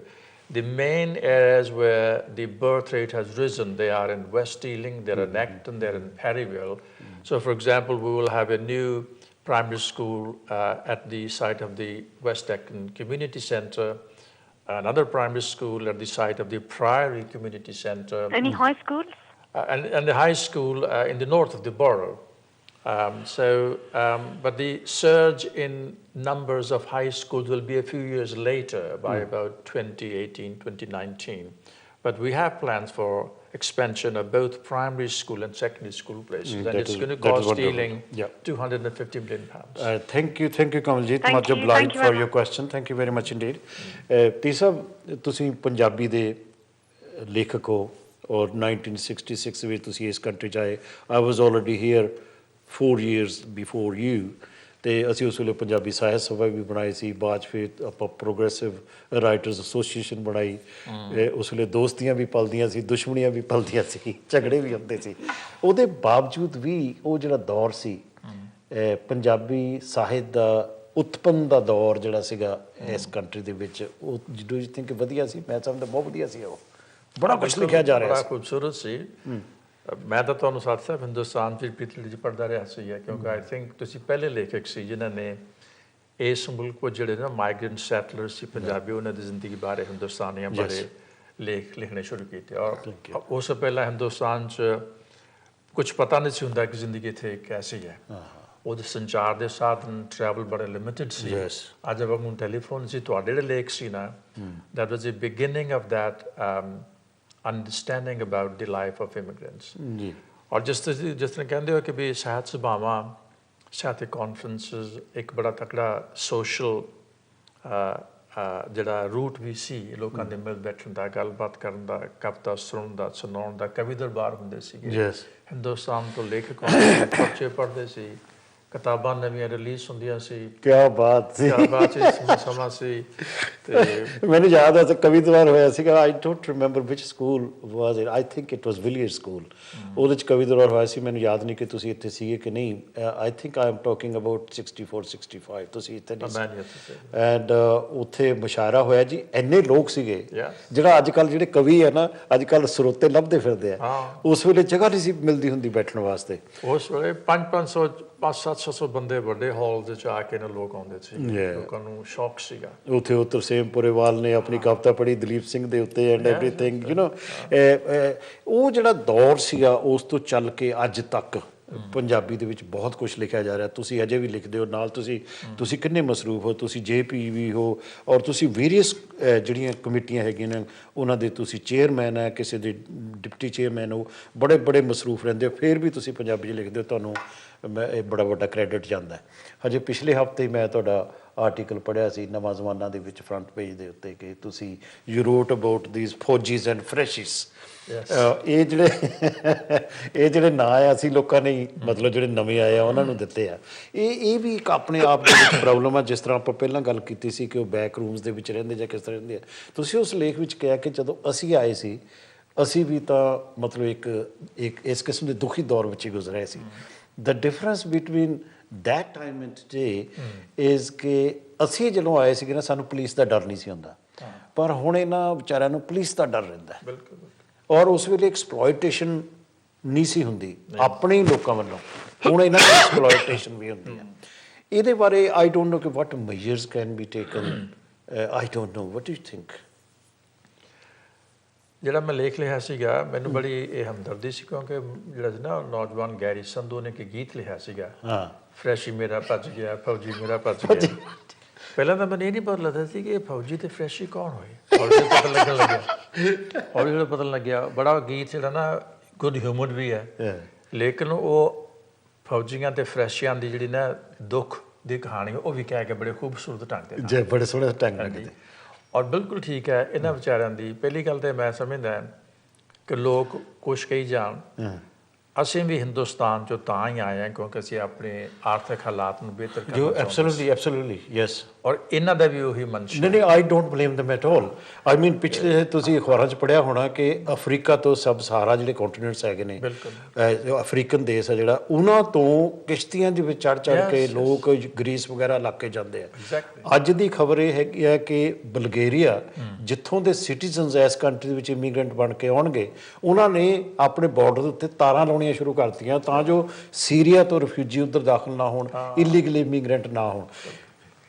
The main areas where the birth rate has risen, they are in West Ealing, they're in Acton, they're in Perryville. So, for example, we will have a new primary school at the site of the West Acton Community Centre, another primary school at the site of the Priory Community Centre. Any high schools? And the high school in the north of the borough. But the surge in numbers of high schools will be a few years later, by about 2018, 2019. But we have plans for expansion of both primary school and secondary school places, and it's going to cost Ealing £250 million. Thank you, Kamaljeet. Much obliged for your question. Thank you very much indeed. Tisa, ਤੁਸੀਂ ਪੰਜਾਬੀ ਦੇ ਲੇਖਕ ਹੋ ਔਰ 1966 ਵਿੱਚ ਤੁਸੀਂ ਇਸ country 'ਚ ਆਏ. I was already here 4 years before you. ਤੇ ਅਸੀਂ ਉਸ ਵੇਲੇ ਪੰਜਾਬੀ ਸਾਹਿਤ ਸਭਾ ਵੀ ਬਣਾਈ ਸੀ, ਬਾਅਦ ਫਿਰ ਆਪਾਂ ਪ੍ਰੋਗਰੈਸਿਵ ਰਾਈਟਰਸ ਐਸੋਸੀਏਸ਼ਨ ਬਣਾਈ. ਉਸ ਵੇਲੇ ਦੋਸਤੀਆਂ ਵੀ ਪਲਦੀਆਂ ਸੀ, ਦੁਸ਼ਮਣੀਆਂ ਵੀ ਪਲਦੀਆਂ ਸੀ, ਝਗੜੇ ਵੀ ਹੁੰਦੇ ਸੀ. ਉਹਦੇ ਬਾਵਜੂਦ ਵੀ ਉਹ ਜਿਹੜਾ ਦੌਰ ਸੀ ਪੰਜਾਬੀ ਸਾਹਿਤ ਦਾ ਉਤਪੰਨ ਦਾ ਦੌਰ ਜਿਹੜਾ ਸੀਗਾ ਇਸ ਕੰਟਰੀ ਦੇ ਵਿੱਚ, ਉਹ ਡੂ ਯੂ ਥਿੰਕ ਵਧੀਆ ਸੀ? ਮੈਂ ਸਮਝਦਾ ਬਹੁਤ ਵਧੀਆ ਸੀ. ਉਹ ਬੜਾ ਕੁਛ ਲਿਖਿਆ ਜਾ ਰਿਹਾ ਸੀ, ਬੜਾ ਖੂਬਸੂਰਤ ਸੀ. ਮੈਂ ਤਾਂ ਤੁਹਾਨੂੰ ਸਾਥ ਸਾਹਿਬ ਹਿੰਦੁਸਤਾਨ ਫਿਰ ਪਿਛਲੇ ਜੀ ਪੜ੍ਹਦਾ ਰਿਹਾ ਸੀ, ਕਿਉਂਕਿ ਆਈ ਥਿੰਕ ਤੁਸੀਂ ਪਹਿਲੇ ਲੇਖਕ ਸੀ ਜਿਨ੍ਹਾਂ ਨੇ ਇਸ ਮੁਲਕ ਵਿੱਚ ਜਿਹੜੇ ਨਾ ਮਾਈਗ੍ਰੈਂਟ ਸੈਟਲਰਸ ਸੀ ਪੰਜਾਬੀ, ਉਹਨਾਂ ਦੀ ਜ਼ਿੰਦਗੀ ਬਾਰੇ, ਹਿੰਦੁਸਤਾਨੀਆਂ ਬਾਰੇ ਲੇਖ ਲਿਖਣੇ ਸ਼ੁਰੂ ਕੀਤੇ. ਔਰ ਉਸ ਤੋਂ ਪਹਿਲਾਂ ਹਿੰਦੁਸਤਾਨ 'ਚ ਕੁਛ ਪਤਾ ਨਹੀਂ ਸੀ ਹੁੰਦਾ ਕਿ ਜ਼ਿੰਦਗੀ ਇੱਥੇ ਕੈਸੀ ਹੈ. ਉਹਦੇ ਸੰਚਾਰ ਦੇ ਸਾਧਨ ਟਰੈਵਲ ਬੜੇ ਲਿਮਿਟਡ ਸੀ ਅੱਜ ਵਾਂਗੂ ਟੈਲੀਫੋਨ ਸੀ ਤੁਹਾਡੇ ਜਿਹੜੇ ਲੇਖ ਸੀ ਨਾ that was the beginning of that understanding about the life of immigrants ਜੀ ਔਰ ਜਿਸ ਤਰ੍ਹਾਂ ਕਹਿੰਦੇ ਹੋ ਕਿ ਵੀ ਸਾਹਿਤ ਸਭਾਵਾਂ ਸਾਹਿਤਕ ਕਾਨਫਰੰਸਿਸ ਇੱਕ ਬੜਾ ਤਕੜਾ ਸੋਸ਼ਲ ਜਿਹੜਾ ਰੂਟ ਵੀ ਸੀ ਲੋਕਾਂ ਦੇ ਮਿਲ ਬੈਠਣ ਦਾ ਗੱਲਬਾਤ ਕਰਨ ਦਾ ਕਵਿਤਾ ਸੁਣਨ ਦਾ ਸੁਣਾਉਣ ਦਾ ਕਵੀ ਦਰਬਾਰ ਹੁੰਦੇ ਸੀਗੇ ਹਿੰਦੁਸਤਾਨ ਤੋਂ ਲੇਖਕ ਆਉਂਦੇ ਪਰਚੇ ਪੜ੍ਹਦੇ ਸੀ ਕਿਤਾਬਾਂ ਨਵੀਆਂ ਰਿਲੀਜ਼ ਹੁੰਦੀਆਂ ਸੀ ਕਿਆ ਬਾਤ ਸੀ ਸਮਾਂ ਸੀ ਤੇ ਮੈਨੂੰ ਯਾਦ ਆ ਕਵੀ ਦਰਬਾਰ ਹੋਇਆ ਸੀਗਾ I don't remember which school was it I think it was Villiers school ਉਹਦੇ ਚ ਕਵੀ ਦਰਬਾਰ ਹੋਇਆ ਸੀ ਮੈਨੂੰ ਯਾਦ ਨਹੀਂ ਕਿ ਤੁਸੀਂ ਇੱਥੇ ਸੀਗੇ ਕਿ ਨਹੀਂ I think I am talking about 64 65 ਤੁਸੀਂ ਇੱਥੇ ਨਹੀਂ ਐਂਡ ਉੱਥੇ ਮੁਸ਼ਾਇਰਾ ਹੋਇਆ ਜੀ ਇੰਨੇ ਲੋਕ ਸੀਗੇ ਜਿਹੜਾ ਅੱਜ ਕੱਲ੍ਹ ਜਿਹੜੇ ਕਵੀ ਹੈ ਨਾ ਅੱਜ ਕੱਲ੍ਹ ਸਰੋਤੇ ਲੱਭਦੇ ਫਿਰਦੇ ਆ ਉਸ ਵੇਲੇ ਜਗ੍ਹਾ ਨਹੀਂ ਸੀ ਮਿਲਦੀ ਹੁੰਦੀ ਬੈਠਣ ਵਾਸਤੇ ਉਸ ਵੇਲੇ 500 500 ਬੰਦੇ ਵੱਡੇ ਹਾਲ ਦੇ ਚ ਆ ਕੇ ਨਾ ਲੋਕ ਆਉਂਦੇ ਸੀ ਲੋਕਾਂ ਨੂੰ ਸ਼ੌਕ ਸੀਗਾ ਉੱਥੇ ਉਹ ਤਰਸੇਮ ਪੁਰੇਵਾਲ ਨੇ ਆਪਣੀ ਕਵਿਤਾ ਪੜ੍ਹੀ ਦਲੀਪ ਸਿੰਘ ਦੇ ਉੱਤੇ ਐਂਡ ਐਵਰੀਥਿੰਗ ਯੂ ਨੋ ਉਹ ਜਿਹੜਾ ਦੌਰ ਸੀਗਾ ਉਸ ਤੋਂ ਚੱਲ ਕੇ ਅੱਜ ਤੱਕ ਪੰਜਾਬੀ ਦੇ ਵਿੱਚ ਬਹੁਤ ਕੁਝ ਲਿਖਿਆ ਜਾ ਰਿਹਾ ਤੁਸੀਂ ਅਜੇ ਵੀ ਲਿਖਦੇ ਹੋ ਨਾਲ ਤੁਸੀਂ ਕਿੰਨੇ ਮਸਰੂਫ ਹੋ ਤੁਸੀਂ JPV ਹੋ ਔਰ ਤੁਸੀਂ ਵੇਰੀਅਸ ਜਿਹੜੀਆਂ ਕਮੇਟੀਆਂ ਹੈਗੀਆਂ ਨੇ ਉਹਨਾਂ ਦੇ ਤੁਸੀਂ ਚੇਅਰਮੈਨ ਹੈ ਕਿਸੇ ਦੇ ਡਿਪਟੀ ਚੇਅਰਮੈਨ ਹੋ ਬੜੇ ਮਸਰੂਫ ਰਹਿੰਦੇ ਹੋ ਫਿਰ ਵੀ ਤੁਸੀਂ ਪੰਜਾਬੀ 'ਚ ਲਿਖਦੇ ਹੋ ਤੁਹਾਨੂੰ ਇਹ ਬੜਾ ਵੱਡਾ ਕ੍ਰੈਡਿਟ ਜਾਂਦਾ ਹਜੇ ਪਿਛਲੇ ਹਫ਼ਤੇ ਮੈਂ ਤੁਹਾਡਾ ਆਰਟੀਕਲ ਪੜ੍ਹਿਆ ਸੀ ਨਵਾਂ ਜ਼ਮਾਨਾ ਦੇ ਵਿੱਚ ਫਰੰਟ ਪੇਜ ਦੇ ਉੱਤੇ ਕਿ ਤੁਸੀਂ ਯੂ ਰੋਟ ਅਬਾਊਟ ਦੀਜ਼ ਫੌਜੀਜ਼ ਐਂਡ ਫਰੈਸ਼ਿਸ ਇਹ ਜਿਹੜੇ ਨਾਂ ਆ ਅਸੀਂ ਲੋਕਾਂ ਨੇ ਮਤਲਬ ਜਿਹੜੇ ਨਵੇਂ ਆਏ ਆ ਉਹਨਾਂ ਨੂੰ ਦਿੱਤੇ ਆ ਇਹ ਵੀ ਇੱਕ ਆਪਣੇ ਆਪ ਦੇ ਵਿੱਚ ਪ੍ਰੋਬਲਮ ਆ ਜਿਸ ਤਰ੍ਹਾਂ ਆਪਾਂ ਪਹਿਲਾਂ ਗੱਲ ਕੀਤੀ ਸੀ ਕਿ ਉਹ ਬੈਕ ਰੂਮਸ ਦੇ ਵਿੱਚ ਰਹਿੰਦੇ ਜਾਂ ਕਿਸ ਤਰ੍ਹਾਂ ਰਹਿੰਦੇ ਆ ਤੁਸੀਂ ਉਸ ਲੇਖ ਵਿੱਚ ਕਿਹਾ ਕਿ ਜਦੋਂ ਅਸੀਂ ਆਏ ਸੀ ਅਸੀਂ ਵੀ ਤਾਂ ਮਤਲਬ ਇੱਕ ਇਸ ਕਿਸਮ ਦੇ ਦੁਖੀ ਦੌਰ ਵਿੱਚ ਹੀ ਗੁਜ਼ਰੇ ਸੀ The difference between that time and today is ਕਿ ਅਸੀਂ ਜਦੋਂ ਆਏ ਸੀਗੇ ਨਾ ਸਾਨੂੰ ਪੁਲਿਸ ਦਾ ਡਰ ਨਹੀਂ ਸੀ ਹੁੰਦਾ ਪਰ ਹੁਣ ਇਹਨਾਂ ਵਿਚਾਰਿਆਂ ਨੂੰ ਪੁਲਿਸ ਦਾ ਡਰ ਰਹਿੰਦਾ ਬਿਲਕੁਲ ਔਰ ਉਸ ਵੇਲੇ ਐਕਸਪਲੋਇਟੇਸ਼ਨ ਨਹੀਂ ਸੀ ਹੁੰਦੀ ਆਪਣੇ ਹੀ ਲੋਕਾਂ ਵੱਲੋਂ ਹੁਣ ਇਹਨਾਂ ਦੀ ਐਕਸਪਲੋਇਟੇਸ਼ਨ ਵੀ ਹੁੰਦੀ ਹੈ ਇਹਦੇ ਬਾਰੇ ਆਈ ਡੋਂਟ ਨੋ ਕਿ what measures can be taken I don't know what do you think ਜਿਹੜਾ ਮੈਂ ਲੇਖ ਲਿਖਿਆ ਸੀਗਾ ਮੈਨੂੰ ਬੜੀ ਇਹ ਹਮਦਰਦੀ ਸੀ ਕਿਉਂਕਿ ਜਿਹੜਾ ਸੀ ਨਾ ਨੌਜਵਾਨ ਗੈਰੀ ਸੰਧੂ ਨੇ ਇੱਕ ਗੀਤ ਲਿਖਿਆ ਸੀਗਾ ਫਰੈਸ਼ੀ ਮੇਰਾ ਭੱਜ ਗਿਆ ਫੌਜੀ ਮੇਰਾ ਭੱਜ ਗਿਆ ਪਹਿਲਾਂ ਤਾਂ ਮੈਨੂੰ ਇਹ ਨਹੀਂ ਪਤਾ ਲੱਗਦਾ ਸੀ ਕਿ ਇਹ ਫੌਜੀ ਤੇ ਫਰੈਸ਼ੀ ਕੌਣ ਹੋਏ ਹੌਲੀ ਪਤਾ ਲੱਗਿਆ ਬੜਾ ਗੀਤ ਜਿਹੜਾ ਨਾ ਗੁੱਡ ਹਿਊਮਰ ਵੀ ਹੈ ਲੇਕਿਨ ਉਹ ਫੌਜੀਆਂ ਤੇ ਫਰੈਸ਼ੀਆਂ ਦੀ ਜਿਹੜੀ ਨਾ ਦੁੱਖ ਦੀ ਕਹਾਣੀ ਉਹ ਵੀ ਕਹਿ ਕੇ ਬੜੇ ਖੂਬਸੂਰਤ ਢੰਗ ਦੇ ਬੜੇ ਸੋਹਣੇ ਢੰਗ ਨਾਲ ਔਰ ਬਿਲਕੁਲ ਠੀਕ ਹੈ ਇਹਨਾਂ ਵਿਚਾਰਿਆਂ ਦੀ ਪਹਿਲੀ ਗੱਲ ਤਾਂ ਮੈਂ ਸਮਝਦਾ ਕਿ ਲੋਕ ਕੁਛ ਕਹੀ ਜਾਣ ਅਸੀਂ ਵੀ ਹਿੰਦੁਸਤਾਨ 'ਚੋਂ ਤਾਂ ਹੀ ਆਏ ਹਾਂ ਕਿਉਂਕਿ ਅਸੀਂ ਆਪਣੇ ਆਰਥਿਕ ਹਾਲਾਤ ਨੂੰ ਬਿਹਤਰ ਕਰਨਾ ਐਬਸੋਲੂਟਲੀ ਯੈਸ ਔਰ ਇਹਨਾਂ ਦਾ ਵੀ ਉਹੀ ਮਨਸ਼ਾ ਨਹੀਂ I don't blame them at all I mean ਪਿਛਲੇ ਤੁਸੀਂ ਅਖਬਾਰਾਂ 'ਚ ਪੜ੍ਹਿਆ ਹੋਣਾ ਕਿ ਅਫਰੀਕਾ ਤੋਂ ਸਬ ਸਹਾਰਾ ਜਿਹੜੇ ਕੰਟੀਨੈਂਟਸ ਹੈਗੇ ਨੇ ਜੋ ਅਫਰੀਕਨ ਦੇਸ਼ ਹੈ ਜਿਹੜਾ ਉਹਨਾਂ ਤੋਂ ਕਿਸ਼ਤੀਆਂ ਦੇ ਵਿੱਚ ਚੜ੍ਹ ਕੇ ਲੋਕ ਗ੍ਰੀਸ ਵਗੈਰਾ ਇਲਾਕੇ ਜਾਂਦੇ ਆ ਅੱਜ ਦੀ ਖਬਰ ਇਹ ਹੈਗੀ ਆ ਕਿ ਬਲਗੇਰੀਆ ਜਿੱਥੋਂ ਦੇ ਸਿਟੀਜ਼ਨਸ ਇਸ ਕੰਟਰੀ ਦੇ ਵਿੱਚ ਇਮੀਗ੍ਰੈਂਟ ਬਣ ਕੇ ਆਉਣਗੇ ਉਹਨਾਂ ਨੇ ਆਪਣੇ ਬਾਰਡਰ ਦੇ ਉੱਤੇ ਤਾਰਾਂ ਲਾਉਣੀਆਂ ਸ਼ੁਰੂ ਕਰਤੀਆਂ ਤਾਂ ਜੋ ਸੀਰੀਆ ਤੋਂ ਰਿਫਿਊਜੀ ਉੱਧਰ ਦਾਖਲ ਨਾ ਹੋਣ ਇਲੀਗਲ ਇਮੀਗ੍ਰੈਂਟ ਨਾ ਹੋਣ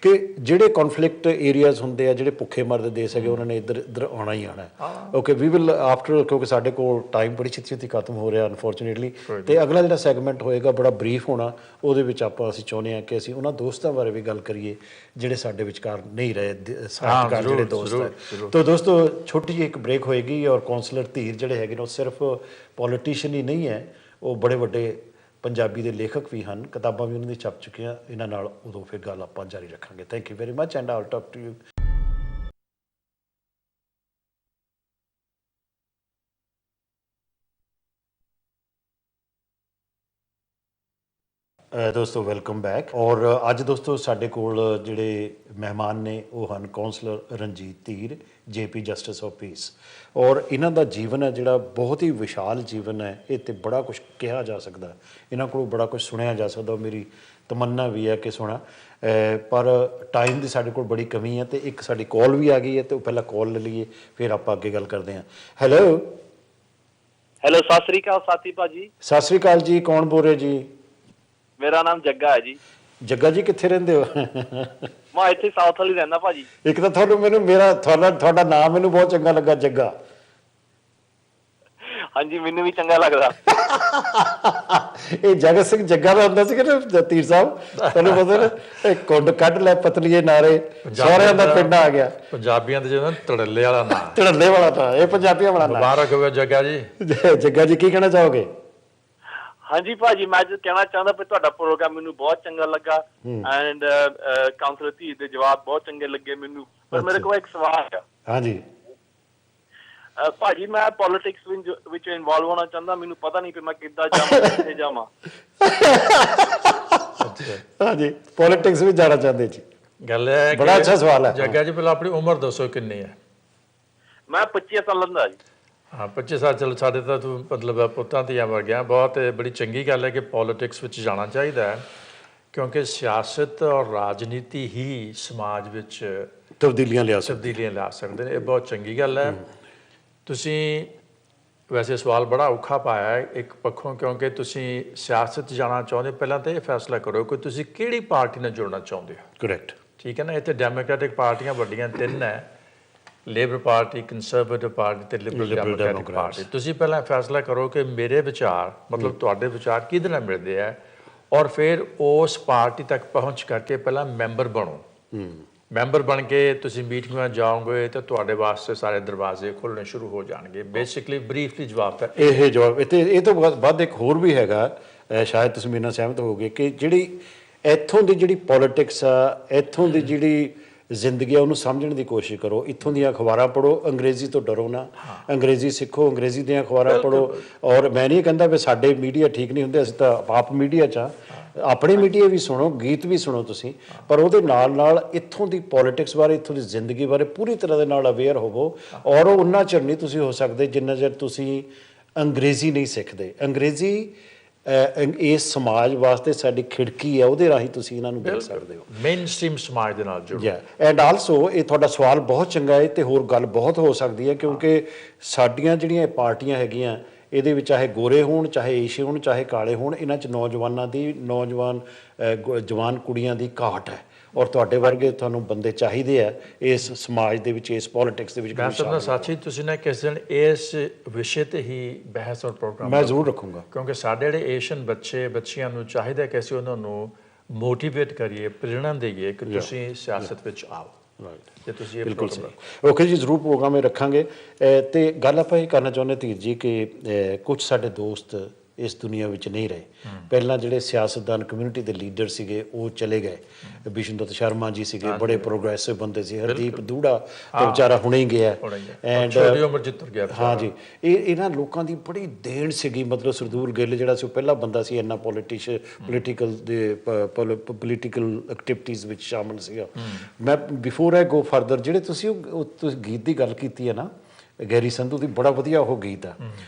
ਕਿ ਜਿਹੜੇ ਕਨਫਲਿਕਟ ਏਰੀਆਜ਼ ਹੁੰਦੇ ਆ ਜਿਹੜੇ ਭੁੱਖੇ ਮਰਦੇ ਦੇਸ਼ ਹੈਗੇ ਉਹਨਾਂ ਨੇ ਇੱਧਰ ਆਉਣਾ ਹੀ ਆਉਣਾ ਓਕੇ ਵੀ ਵਿਲ ਆਫਟਰ ਕਿਉਂਕਿ ਸਾਡੇ ਕੋਲ ਟਾਈਮ ਬੜੀ ਛੇਤੀ ਖਤਮ ਹੋ ਰਿਹਾ ਅਨਫੋਰਚੂਨੇਟਲੀ ਤੇ ਅਗਲਾ ਜਿਹੜਾ ਸੈਗਮੈਂਟ ਹੋਏਗਾ ਬੜਾ ਬਰੀਫ ਹੋਣਾ ਉਹਦੇ ਵਿੱਚ ਅਸੀਂ ਚਾਹੁੰਦੇ ਹਾਂ ਕਿ ਅਸੀਂ ਉਹਨਾਂ ਦੋਸਤਾਂ ਬਾਰੇ ਵੀ ਗੱਲ ਕਰੀਏ ਜਿਹੜੇ ਸਾਡੇ ਵਿਚਕਾਰ ਨਹੀਂ ਰਹੇ ਸਾਥੀਕਾਰ ਜਿਹੜੇ ਦੋਸਤ ਹੈ ਤਾਂ ਦੋਸਤੋ ਛੋਟੀ ਜਿਹੀ ਇੱਕ ਬ੍ਰੇਕ ਹੋਏਗੀ ਔਰ ਕੌਂਸਲਰ ਧੀਰ ਜਿਹੜੇ ਹੈਗੇ ਨੇ ਉਹ ਸਿਰਫ ਪੋਲੀਟੀਸ਼ੀਅਨ ਹੀ ਨਹੀਂ ਹੈ ਉਹ ਬੜੇ ਵੱਡੇ ਪੰਜਾਬੀ ਦੇ ਲੇਖਕ ਵੀ ਹਨ ਕਿਤਾਬਾਂ ਵੀ ਉਹਨਾਂ ਦੀ ਛਪ ਚੁੱਕੀਆਂ ਇਹਨਾਂ ਨਾਲ ਉਦੋਂ ਫਿਰ ਗੱਲ ਆਪਾਂ ਜਾਰੀ ਰੱਖਾਂਗੇ thank you very much and I will talk to you ਦੋਸਤੋ ਵੈਲਕਮ ਬੈਕ ਔਰ ਅੱਜ ਦੋਸਤੋ ਸਾਡੇ ਕੋਲ ਜਿਹੜੇ ਮਹਿਮਾਨ ਨੇ ਉਹ ਹਨ councillor Ranjit Dhir JP justice of piece ਔਰ ਇਹਨਾਂ ਦਾ ਜੀਵਨ ਹੈ ਜਿਹੜਾ ਬਹੁਤ ਹੀ ਵਿਸ਼ਾਲ ਜੀਵਨ ਹੈ ਇਹ ਤੇ ਬੜਾ ਕੁਝ ਕਿਹਾ ਜਾ ਸਕਦਾ ਇਹਨਾਂ ਕੋਲੋਂ ਬੜਾ ਕੁਝ ਸੁਣਿਆ ਜਾ ਸਕਦਾ ਮੇਰੀ ਤਮੰਨਾ ਵੀ ਹੈ ਕਿ ਸੁਣਾ ਪਰ ਟਾਈਮ ਦੀ ਸਾਡੇ ਕੋਲ ਬੜੀ ਕਮੀ ਹੈ ਤੇ ਇੱਕ ਸਾਡੀ ਕਾਲ ਵੀ ਆ ਗਈ ਹੈ ਤੇ ਉਹ ਪਹਿਲਾਂ ਕਾਲ ਲੈ ਲਈਏ ਫਿਰ ਆਪਾਂ ਅੱਗੇ ਗੱਲ ਕਰਦੇ ਹਾਂ ਹੈਲੋ ਸਤਿ ਸ੍ਰੀ ਅਕਾਲ ਸਾਥੀ ਭਾਜੀ ਸਤਿ ਸ੍ਰੀ ਅਕਾਲ ਜੀ ਕੌਣ ਬੋਲ ਰਹੇ ਜੀ ਮੇਰਾ ਨਾਮ ਜੱਗਾ ਹੈ ਜੀ ਜੱਗਾ ਜੀ ਕਿੱਥੇ ਰਹਿੰਦੇ ਹੋ ਮੈਂ ਇੱਥੇ ਸਾਊਥ ਵਾਲੀ ਰਹਿੰਦਾ ਭਾਜੀ ਇੱਕ ਤਾਂ ਤੁਹਾਡਾ ਨਾਮ ਮੈਨੂੰ ਬਹੁਤ ਚੰਗਾ ਲੱਗਾ ਜੱਗਾ ਹਾਂਜੀ ਮੈਨੂੰ ਵੀ ਚੰਗਾ ਲੱਗਦਾ ਇਹ ਜਗਤ ਸਿੰਘ ਜੱਗਾ ਦਾ ਹੁੰਦਾ ਸੀ ਕਿ ਜਤੀਰ ਸਾਹਿਬ ਤੁਹਾਨੂੰ ਪਤਾ ਨਾ ਇਹ ਕੁੰਡ ਕੱਢ ਲੈ ਪਤਲੀਏ ਨਾਰੇ ਸਹੁਰਿਆਂ ਦਾ ਪਿੰਡ ਆ ਗਿਆ। ਪੰਜਾਬੀਆਂ ਦੇ ਜਿਹੜਾ ਧੜੱਲੇ ਵਾਲਾ ਨਾਂ, ਧੜੱਲੇ ਵਾਲਾ ਤਾਂ ਇਹ ਪੰਜਾਬੀਆਂ ਵਾਲਾ ਨਾਂ। ਮੁਬਾਰਕ ਹੋਵੇ ਜੱਗਾ ਜੀ। ਜੱਗਾ ਜੀ ਕੀ ਕਹਿਣਾ ਚਾਹੋਗੇ? ਹਾਂਜੀ ਭਾਜੀ, ਮੈਂ ਅੱਜ ਕਹਿਣਾ ਚਾਹੁੰਦਾ ਵੀ ਤੁਹਾਡਾ ਪ੍ਰੋਗਰਾਮ ਮੈਨੂੰ ਬਹੁਤ ਚੰਗਾ ਲੱਗਾ ਐਂਡ ਕਾਉਂਸਲਰ ਧੀਰ ਦੇ ਜਵਾਬ ਬਹੁਤ ਚੰਗੇ ਲੱਗੇ ਮੈਨੂੰ। ਪਰ ਮੇਰੇ ਕੋਲ ਇੱਕ ਸਵਾਲ ਹੈ। ਹਾਂਜੀ ਭਾਜੀ, ਮੈਂ ਪੋਲਿਟਿਕਸ ਵਿੱਚ ਇਨਵੋਲਵ ਹੋਣਾ ਚਾਹੁੰਦਾ, ਮੈਨੂੰ ਪਤਾ ਨਹੀਂ ਕਿ ਮੈਂ ਕਿੱਦਾਂ ਜਾਵਾਂ, ਕਿੱਥੇ ਜਾਵਾਂ। ਹਾਂਜੀ, ਪੋਲਿਟਿਕਸ ਵਿੱਚ ਜਾਣਾ ਚਾਹੁੰਦੇ ਜੀ। ਗੱਲ ਹੈ ਬੜਾ ਅੱਛਾ ਸਵਾਲ ਹੈ। ਜੱਗਾ ਜੀ ਪਹਿਲਾਂ ਆਪਣੀ ਉਮਰ ਦੱਸੋ ਕਿੰਨੀ ਹੈ? ਮੈਂ 25 ਸਾਲਾਂ ਦਾ ਜੀ। ਹਾਂ 25 ਸਾਲ, ਚਲੋ ਸਾਡੇ ਤਾਂ ਤੂੰ ਮਤਲਬ ਪੁੱਤਾਂ ਧੀਆਂ ਵਰਗਿਆ। ਬਹੁਤ ਬੜੀ ਚੰਗੀ ਗੱਲ ਹੈ ਕਿ ਪੋਲਿਟਿਕਸ ਵਿੱਚ ਜਾਣਾ ਚਾਹੀਦਾ ਹੈ, ਕਿਉਂਕਿ ਸਿਆਸਤ ਔਰ ਰਾਜਨੀਤੀ ਹੀ ਸਮਾਜ ਵਿੱਚ ਤਬਦੀਲੀਆਂ ਲਿਆ ਸਕਦੇ ਨੇ। ਇਹ ਬਹੁਤ ਚੰਗੀ ਗੱਲ ਹੈ। ਤੁਸੀਂ ਵੈਸੇ ਸਵਾਲ ਬੜਾ ਔਖਾ ਪਾਇਆ ਹੈ ਇੱਕ ਪੱਖੋਂ, ਕਿਉਂਕਿ ਤੁਸੀਂ ਸਿਆਸਤ 'ਚ ਜਾਣਾ ਚਾਹੁੰਦੇ ਹੋ। ਪਹਿਲਾਂ ਤਾਂ ਇਹ ਫੈਸਲਾ ਕਰੋ ਕਿ ਤੁਸੀਂ ਕਿਹੜੀ ਪਾਰਟੀ ਨਾਲ ਜੁੜਨਾ ਚਾਹੁੰਦੇ ਹੋ। ਕਰੈਕਟ, ਠੀਕ ਹੈ ਨਾ। ਇੱਥੇ ਡੈਮੋਕ੍ਰੈਟਿਕ ਪਾਰਟੀਆਂ ਵੱਡੀਆਂ 3 ਹੈ, ਲੇਬਰ ਪਾਰਟੀ, ਕੰਜ਼ਰਵੇਟਿਵ ਪਾਰਟੀ ਤੇ ਲਿਬਰਲ ਡੈਮੋਕ੍ਰੈਟਿਕ ਪਾਰਟੀ। ਤੁਸੀਂ ਪਹਿਲਾਂ ਫੈਸਲਾ ਕਰੋ ਕਿ ਮੇਰੇ ਵਿਚਾਰ ਮਤਲਬ ਤੁਹਾਡੇ ਵਿਚਾਰ ਕਿਹਦੇ ਨਾਲ ਮਿਲਦੇ ਆ, ਔਰ ਫਿਰ ਉਸ ਪਾਰਟੀ ਤੱਕ ਪਹੁੰਚ ਕਰਕੇ ਪਹਿਲਾਂ ਮੈਂਬਰ ਬਣੋ। ਮੈਂਬਰ ਬਣ ਕੇ ਤੁਸੀਂ ਮੀਟਿੰਗਾਂ ਜਾਓਗੇ ਤਾਂ ਤੁਹਾਡੇ ਵਾਸਤੇ ਸਾਰੇ ਦਰਵਾਜ਼ੇ ਖੁੱਲ੍ਹਣੇ ਸ਼ੁਰੂ ਹੋ ਜਾਣਗੇ। ਬੇਸਿਕਲੀ ਬਰੀਫਲੀ ਜਵਾਬ ਤਾਂ ਇਹ ਜਵਾਬ। ਇਹ ਤੋਂ ਬਾਅਦ ਇੱਕ ਹੋਰ ਵੀ ਹੈਗਾ, ਸ਼ਾਇਦ ਤੁਸੀਂ ਮੇਰੇ ਨਾਲ ਸਹਿਮਤ ਹੋਵੋਗੇ ਕਿ ਜਿਹੜੀ ਇੱਥੋਂ ਦੀ ਜਿਹੜੀ ਪੋਲਿਟਿਕਸ ਆ, ਇੱਥੋਂ ਦੀ ਜਿਹੜੀ ਜ਼ਿੰਦਗੀ ਆ, ਉਹਨੂੰ ਸਮਝਣ ਦੀ ਕੋਸ਼ਿਸ਼ ਕਰੋ। ਇੱਥੋਂ ਦੀਆਂ ਅਖਬਾਰਾਂ ਪੜ੍ਹੋ, ਅੰਗਰੇਜ਼ੀ ਤੋਂ ਡਰੋ ਨਾ, ਅੰਗਰੇਜ਼ੀ ਸਿੱਖੋ, ਅੰਗਰੇਜ਼ੀ ਦੀਆਂ ਅਖਬਾਰਾਂ ਪੜ੍ਹੋ। ਔਰ ਮੈਂ ਨਹੀਂ ਕਹਿੰਦਾ ਵੀ ਸਾਡੇ ਮੀਡੀਆ ਠੀਕ ਨਹੀਂ ਹੁੰਦੇ, ਅਸੀਂ ਤਾਂ ਆਪ ਮੀਡੀਆ 'ਚ ਆ, ਆਪਣੇ ਮੀਡੀਆ ਵੀ ਸੁਣੋ, ਗੀਤ ਵੀ ਸੁਣੋ ਤੁਸੀਂ, ਪਰ ਉਹਦੇ ਨਾਲ ਨਾਲ ਇੱਥੋਂ ਦੀ ਪੋਲਿਟਿਕਸ ਬਾਰੇ, ਇੱਥੋਂ ਦੀ ਜ਼ਿੰਦਗੀ ਬਾਰੇ ਪੂਰੀ ਤਰ੍ਹਾਂ ਦੇ ਨਾਲ ਅਵੇਅਰ ਹੋਵੋ। ਔਰ ਉਹ ਉਨਾ ਚਿਰ ਨਹੀਂ ਤੁਸੀਂ ਹੋ ਸਕਦੇ ਜਿੰਨਾ ਚਿਰ ਤੁਸੀਂ ਅੰਗਰੇਜ਼ੀ ਨਹੀਂ ਸਿੱਖਦੇ। ਅੰਗਰੇਜ਼ੀ ਇਸ ਸਮਾਜ ਵਾਸਤੇ ਸਾਡੀ ਖਿੜਕੀ ਹੈ, ਉਹਦੇ ਰਾਹੀਂ ਤੁਸੀਂ ਇਹਨਾਂ ਨੂੰ ਦੇਖ ਸਕਦੇ ਹੋ। ਮੇਨ ਸਟ੍ਰੀਮ ਸਮਾਜ ਦੇ ਨਾਲ ਜੁੜੋ। ਐਂਡ ਆਲਸੋ ਇਹ ਤੁਹਾਡਾ ਸਵਾਲ ਬਹੁਤ ਚੰਗਾ ਹੈ ਤੇ ਹੋਰ ਗੱਲ ਬਹੁਤ ਹੋ ਸਕਦੀ ਹੈ, ਕਿਉਂਕਿ ਸਾਡੀਆਂ ਜਿਹੜੀਆਂ ਪਾਰਟੀਆਂ ਹੈਗੀਆਂ ਇਹਦੇ ਵਿੱਚ ਚਾਹੇ ਗੋਰੇ ਹੋਣ, ਚਾਹੇ ਏਸ਼ੀਆ ਹੋਣ, ਚਾਹੇ ਕਾਲੇ ਹੋਣ, ਇਹਨਾਂ 'ਚ ਨੌਜਵਾਨਾਂ ਦੀ ਜਵਾਨ ਕੁੜੀਆਂ ਦੀ ਘਾਟ ਹੈ। ਔਰ ਤੁਹਾਡੇ ਵਰਗੇ ਤੁਹਾਨੂੰ ਬੰਦੇ ਚਾਹੀਦੇ ਆ ਇਸ ਸਮਾਜ ਦੇ ਵਿੱਚ, ਇਸ ਪੋਲਿਟਿਕਸ ਦੇ ਵਿੱਚ। ਮੈਂ ਸਮਝਦਾ ਸਾਥੀ ਤੁਸੀਂ ਨਾ ਕਿਸੇ ਦਿਨ ਇਸ ਵਿਸ਼ੇ ਤੇ ਹੀ ਬਹਿਸ ਔਰ ਪ੍ਰੋਗਰਾਮ ਮੈਂ ਜ਼ਰੂਰ ਰੱਖੂੰਗਾ, ਕਿਉਂਕਿ ਸਾਡੇ ਜਿਹੜੇ ਏਸ਼ੀਅਨ ਬੱਚਿਆਂ ਨੂੰ ਚਾਹੀਦਾ ਕਿ ਅਸੀਂ ਉਹਨਾਂ ਨੂੰ ਮੋਟੀਵੇਟ ਕਰੀਏ, ਪ੍ਰੇਰਣਾ ਦੇਈਏ ਕਿ ਤੁਸੀਂ ਸਿਆਸਤ ਵਿੱਚ ਆਓ। ਜੇ ਤੁਸੀਂ ਇਹ ਬਿਲਕੁਲ ਸਹੀ। ਓਕੇ ਜੀ, ਜ਼ਰੂਰ ਪ੍ਰੋਗਰਾਮ ਇਹ ਰੱਖਾਂਗੇ। ਤੇ ਗੱਲ ਆਪਾਂ ਇਹ ਕਰਨਾ ਚਾਹੁੰਦੇ ਧੀਰ ਜੀ ਕਿ ਕੁਝ ਸਾਡੇ ਦੋਸਤ ਇਸ ਦੁਨੀਆ ਵਿੱਚ ਨਹੀਂ ਰਹੇ। ਪਹਿਲਾਂ ਜਿਹੜੇ ਸਿਆਸਤਦਾਨ ਕਮਿਊਨਿਟੀ ਦੇ ਲੀਡਰ ਸੀਗੇ ਉਹ ਚਲੇ ਗਏ। ਬਿਸ਼ਨਦੱਤ ਸ਼ਰਮਾ ਜੀ ਸੀਗੇ, ਬੜੇ ਪ੍ਰੋਗਰੈਸਿਵ ਬੰਦੇ ਸੀ। ਹਰਦੀਪ ਦੂੜਾ ਤੇ ਵਿਚਾਰਾ ਹੁਣੇ ਹੀ ਗਿਆ। ਐਂਡ ਹਾਂ ਜੀ, ਇਹਨਾਂ ਲੋਕਾਂ ਦੀ ਬੜੀ ਦੇਣ ਸੀਗੀ। ਮਤਲਬ ਸਰਦੂਲ ਗਿੱਲ ਜਿਹੜਾ ਸੀ ਉਹ ਪਹਿਲਾ ਬੰਦਾ ਸੀ ਇੰਨਾ ਪੋਲੀਟੀਕਲ ਐਕਟੀਵਿਟੀਜ਼ ਵਿੱਚ ਸ਼ਾਮਲ ਸੀਗਾ। ਮੈਂ ਬਿਫੋਰ ਆਈ ਗੋ ਫਰਦਰ, ਜਿਹੜੇ ਤੁਸੀਂ ਗੀਤ ਦੀ ਗੱਲ ਕੀਤੀ ਹੈ ਨਾ, ਗੈਰੀ ਸੰਧੂ ਦੀ, ਬੜਾ ਵਧੀਆ ਉਹ ਗੀਤ ਆ।